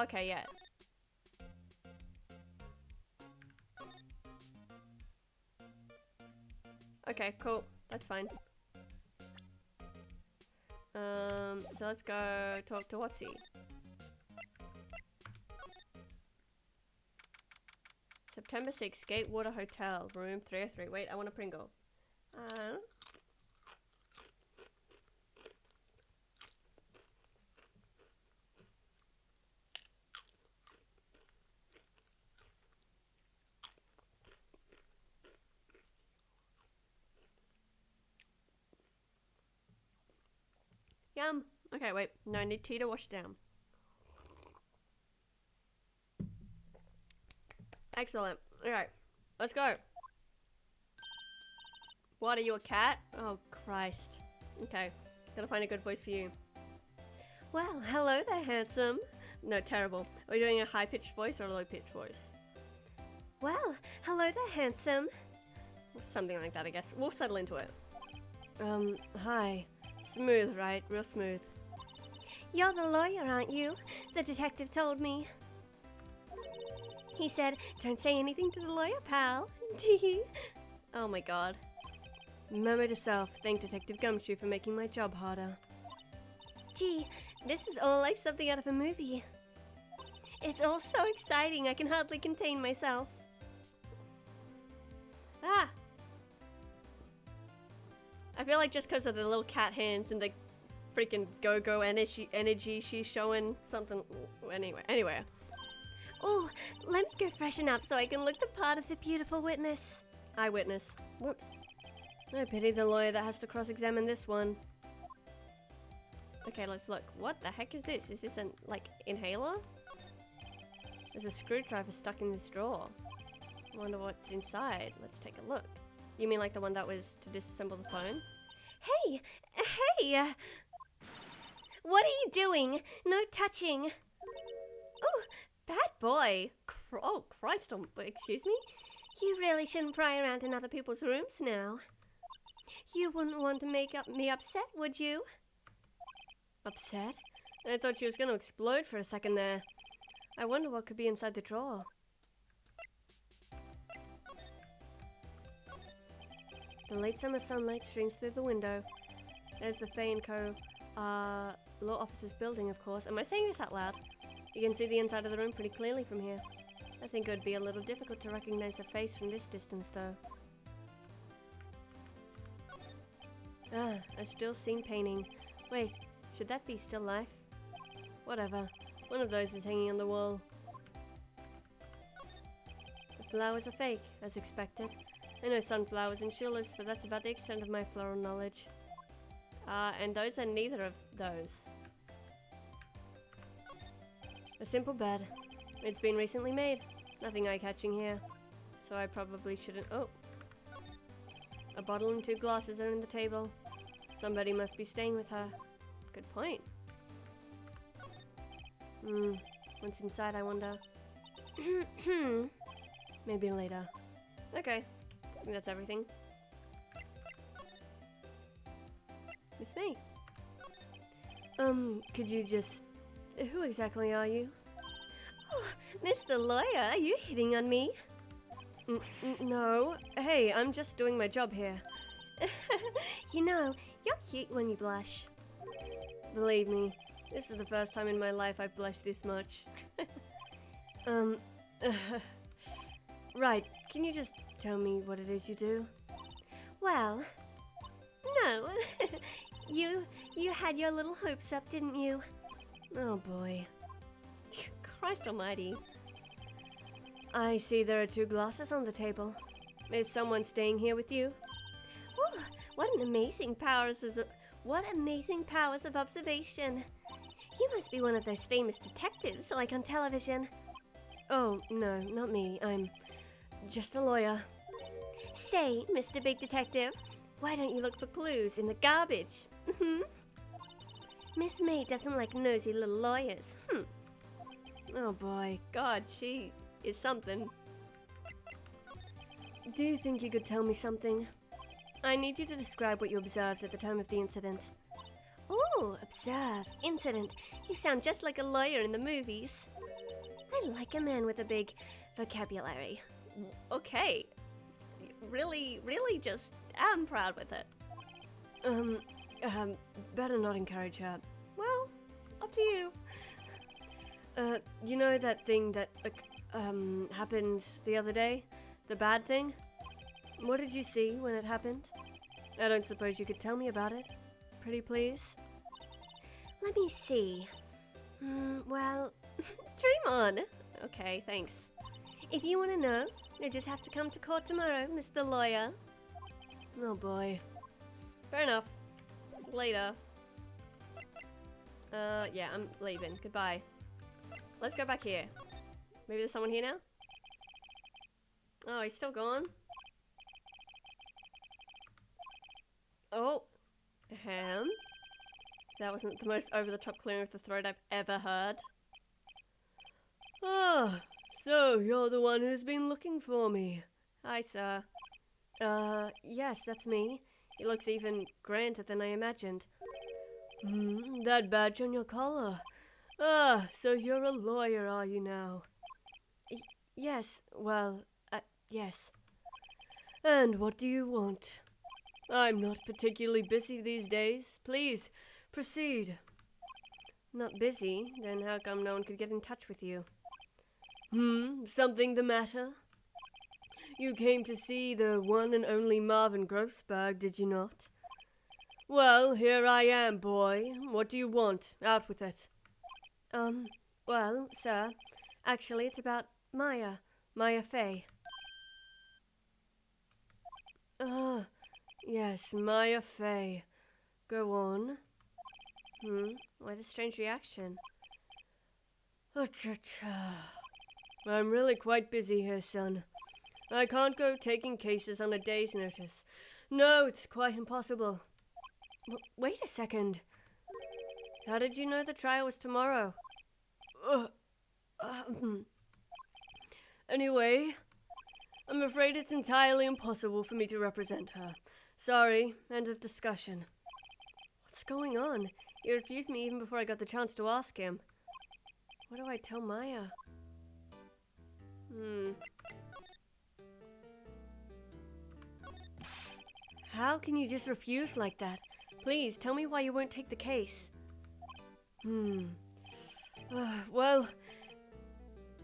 Speaker 1: okay, yeah. Okay, cool. That's fine. So let's go talk to Watsy. September 6th, Gatewater Hotel, room 303. Wait, I want a Pringle. Yum. Okay, wait. No, I need tea to wash it down. Excellent. Alright, let's go. What, are you a cat? Oh, Christ. Okay, gotta find a good voice for you. Well, hello there, handsome. No, terrible. Are we doing a high-pitched voice or a low-pitched voice?
Speaker 2: Well, hello there, handsome.
Speaker 1: Something like that, I guess. We'll settle into it. Hi. Smooth, right? Real smooth.
Speaker 2: You're the lawyer, aren't you? The detective told me. He said, don't say anything to the lawyer, pal.
Speaker 1: Oh my god. Remember to self, thank Detective Gumshoe for making my job harder.
Speaker 2: Gee, this is all like something out of a movie. It's all so exciting, I can hardly contain myself.
Speaker 1: Ah! I feel like just because of the little cat hands and the freaking go-go energy she's showing something... Anyway.
Speaker 2: Oh, let me go freshen up so I can look the part of the beautiful witness.
Speaker 1: Eyewitness. Whoops. No pity the lawyer that has to cross-examine this one. Okay, let's look. What the heck is this? Is this an, like, inhaler? There's a screwdriver stuck in this drawer. I wonder what's inside. Let's take a look. You mean like the one that was to disassemble the phone?
Speaker 2: Hey! What are you doing? No touching.
Speaker 1: Oh, bad boy. Oh, Christ, excuse me?
Speaker 2: You really shouldn't pry around in other people's rooms now. You wouldn't want to make me upset, would you?
Speaker 1: Upset? I thought she was going to explode for a second there. I wonder what could be inside the drawer. The late summer sunlight streams through the window. There's the Fay & Co. Law officer's building, of course. Am I saying this out loud? You can see the inside of the room pretty clearly from here. I think it would be a little difficult to recognize her face from this distance, though.
Speaker 2: Ah, a still scene painting. Wait, should that be still life? Whatever. One of those is hanging on the wall. The flowers are fake, as expected. I know sunflowers and tulips, but that's about the extent of my floral knowledge. And those are neither of those. A simple bed. It's been recently made. Nothing eye-catching here. So I probably shouldn't... Oh! A bottle and 2 glasses are on the table. Somebody must be staying with her. Good point. What's inside, I wonder? Maybe later. Okay. I think that's everything. It's me. Could you just... Who exactly are you? Oh, Mr. Lawyer, are you hitting on me? No. Hey, I'm just doing my job here. You know, you're cute when you blush. Believe me, this is the first time in my life I've blushed this much. Right, can you just tell me what it is you do? Well, no. You had your little hopes up, didn't you? Oh boy. Christ almighty. I see there are 2 glasses on the table. Is someone staying here with you? Oh, what amazing powers of observation. You must be one of those famous detectives, like on television. Oh, no, not me. I'm just a lawyer. Say, Mr. Big Detective, why don't you look for clues in the garbage? Miss May doesn't like nosy little lawyers. Oh boy, God, she is something. Do you think you could tell me something? I need you to describe what you observed at the time of the incident. Oh, observe, incident. You sound just like a lawyer in the movies. I like a man with a big vocabulary.
Speaker 1: Okay. Really, really just am proud with it.
Speaker 2: Better not encourage her.
Speaker 1: Well, up to you.
Speaker 2: You know that thing that, happened the other day? The bad thing? What did you see when it happened? I don't suppose you could tell me about it. Pretty please? Let me see. Well, dream on.
Speaker 1: Okay, thanks.
Speaker 2: If you want to know, you just have to come to court tomorrow, Mr. Lawyer. Oh boy.
Speaker 1: Fair enough. Later. Yeah, I'm leaving. Goodbye. Let's go back here. Maybe there's someone here now? Oh, he's still gone. Oh. Ahem. That wasn't the most over-the-top clearing of the throat I've ever heard.
Speaker 2: Ah, so you're the one who's been looking for me.
Speaker 1: Hi, sir.
Speaker 2: Yes, that's me. It looks even grander than I imagined. That badge on your collar. Ah, so you're a lawyer, are you now? Yes, well, yes. And what do you want? I'm not particularly busy these days. Please, proceed. Not busy? Then how come no one could get in touch with you? Something the matter? You came to see the one and only Marvin Grossberg, did you not? Well, here I am, boy. What do you want? Out with it. Well, sir, actually it's about Maya Fey. Yes, Maya Fey. Go on. Why the strange reaction? I'm really quite busy here, son. I can't go taking cases on a day's notice. No, it's quite impossible. Wait a second. How did you know the trial was tomorrow? Anyway, I'm afraid it's entirely impossible for me to represent her. Sorry, end of discussion. What's going on? He refused me even before I got the chance to ask him. What do I tell Maya? How can you just refuse like that? Please, tell me why you won't take the case. Well,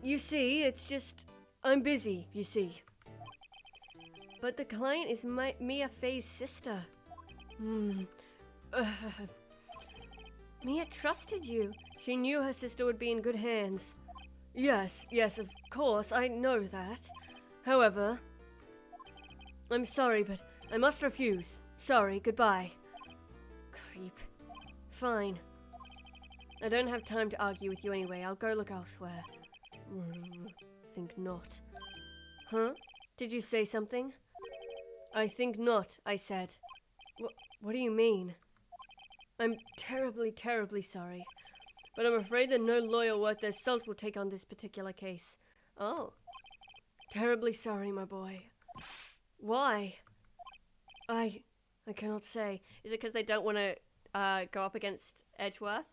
Speaker 2: you see, it's just... I'm busy, you see. But the client is Mia Fey's sister.
Speaker 1: Mia trusted you. She knew her sister would be in good hands. Yes, of course, I know that. However, I'm sorry, but I must refuse. Sorry, goodbye. Creep. Fine. I don't have time to argue with you anyway. I'll go look elsewhere. Think not. Huh? Did you say something? I think not, I said. What do you mean? I'm terribly, terribly sorry. But I'm afraid that no lawyer worth their salt will take on this particular case. Oh. Terribly sorry, my boy. Why? I cannot say. Is it because they don't want to go up against Edgeworth?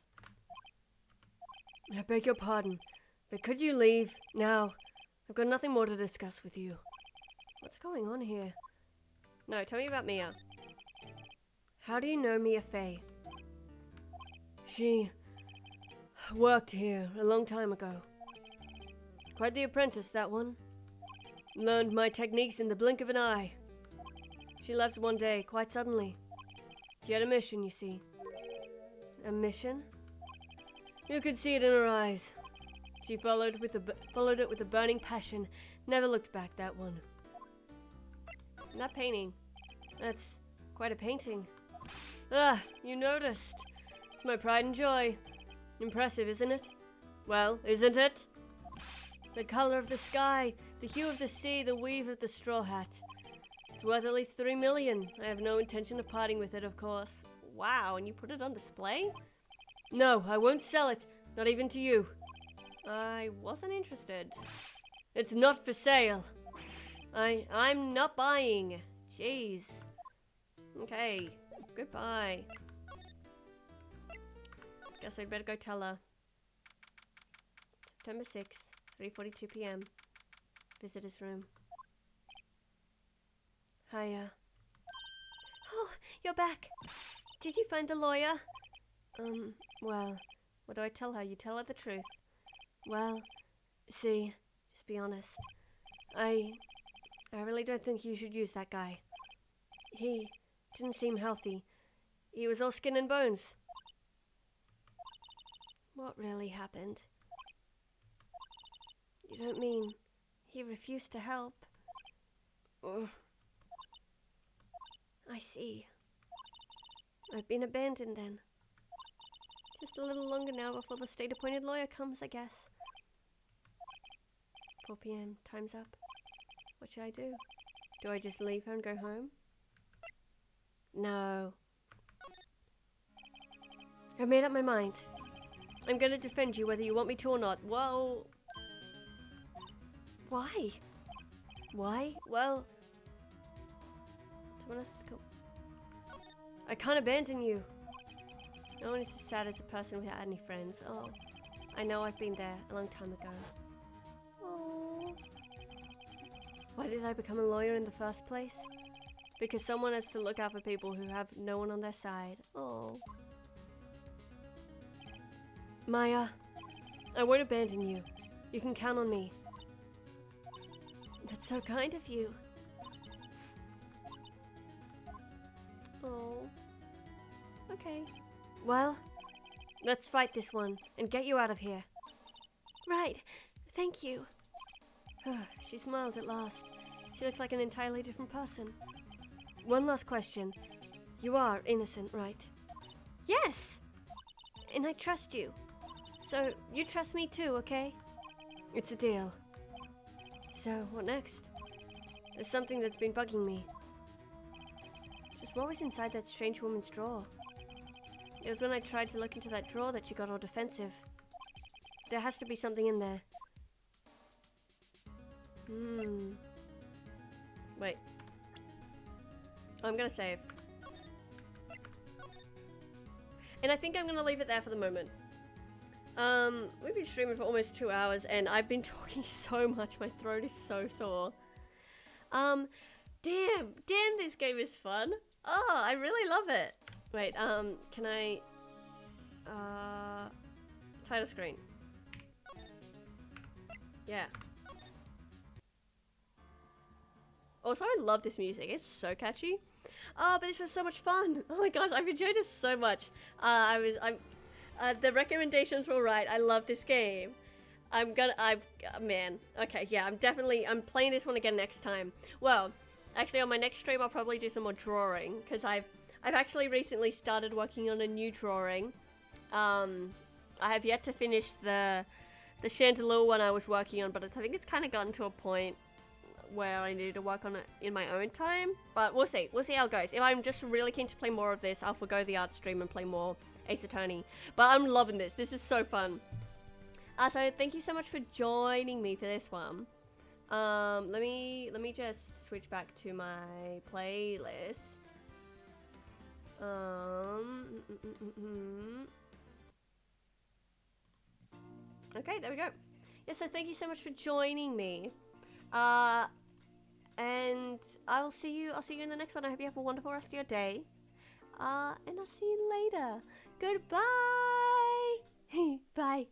Speaker 1: I beg your pardon, but could you leave now? I've got nothing more to discuss with you. What's going on here? No, tell me about Mia. How do you know Mia Fey? She worked here a long time ago. Quite the apprentice, that one. Learned my techniques in the blink of an eye. She left one day, quite suddenly. She had a mission, you see. A mission? You could see it in her eyes. She followed it with a burning passion. Never looked back, that one. That painting. That's quite a painting. Ah, you noticed. It's my pride and joy. Impressive, isn't it? Well, isn't it? The color of the sky, the hue of the sea, the weave of the straw hat. It's worth at least 3 million. I have no intention of parting with it, of course. Wow, and you put it on display? No, I won't sell it. Not even to you. I wasn't interested. It's not for sale. I'm not buying. Jeez. Okay. Goodbye. Guess I'd better go tell her. September 6th, 3:42 p.m. Visitor's room. Hiya.
Speaker 2: Oh, you're back. Did you find the lawyer?
Speaker 1: Well, what do I tell her? You tell her the truth. Well, see, just be honest. I really don't think you should use that guy. He didn't seem healthy. He was all skin and bones. What really happened? You don't mean he refused to help? Ugh. I see. I've been abandoned then. Just a little longer now before the state-appointed lawyer comes, I guess. 4 p.m. Time's up. What should I do? Do I just leave her and go home? No. I've made up my mind. I'm going to defend you whether you want me to or not. Whoa. Why? Why? Well, someone else to go. I can't abandon you. No one is as sad as a person without any friends. Oh, I know, I've been there a long time ago. Oh. Why did I become a lawyer in the first place? Because someone has to look out for people who have no one on their side. Oh. Maya, I won't abandon you. You can count on me. That's so kind of you. Oh. Okay. Well, let's fight this one and get you out of here.
Speaker 2: Right. Thank you.
Speaker 1: She smiled at last. She looks like an entirely different person. One last question. You are innocent, right?
Speaker 2: Yes! And I trust you. So, you trust me too, okay?
Speaker 1: It's a deal. So, what next? There's something that's been bugging me. Just what was inside that strange woman's drawer? It was when I tried to look into that drawer that she got all defensive. There has to be something in there. Wait. I'm gonna save. And I think I'm gonna leave it there for the moment. We've been streaming for almost 2 hours and I've been talking so much, my throat is so sore. Damn, this game is fun. Oh, I really love it. Wait, can I, title screen. Yeah. Also, I love this music. It's so catchy. Oh, but this was so much fun. Oh my gosh, I've enjoyed this so much. The recommendations were right. I love this game. Man. Okay, yeah, I'm playing this one again next time. Well, actually on my next stream I'll probably do some more drawing, because I've actually recently started working on a new drawing. I have yet to finish the Chandelure one I was working on, but I think it's kind of gotten to a point where I need to work on it in my own time. But we'll see. We'll see how it goes. If I'm just really keen to play more of this, I'll forgo the art stream and play more Ace Attorney. But I'm loving this. This is so fun. So thank you so much for joining me for this one. Let me just switch back to my playlist. Okay, there we go. Yeah, so thank you so much for joining me. And I'll see you in the next one. I hope you have a wonderful rest of your day. And I'll see you later. Goodbye. Bye.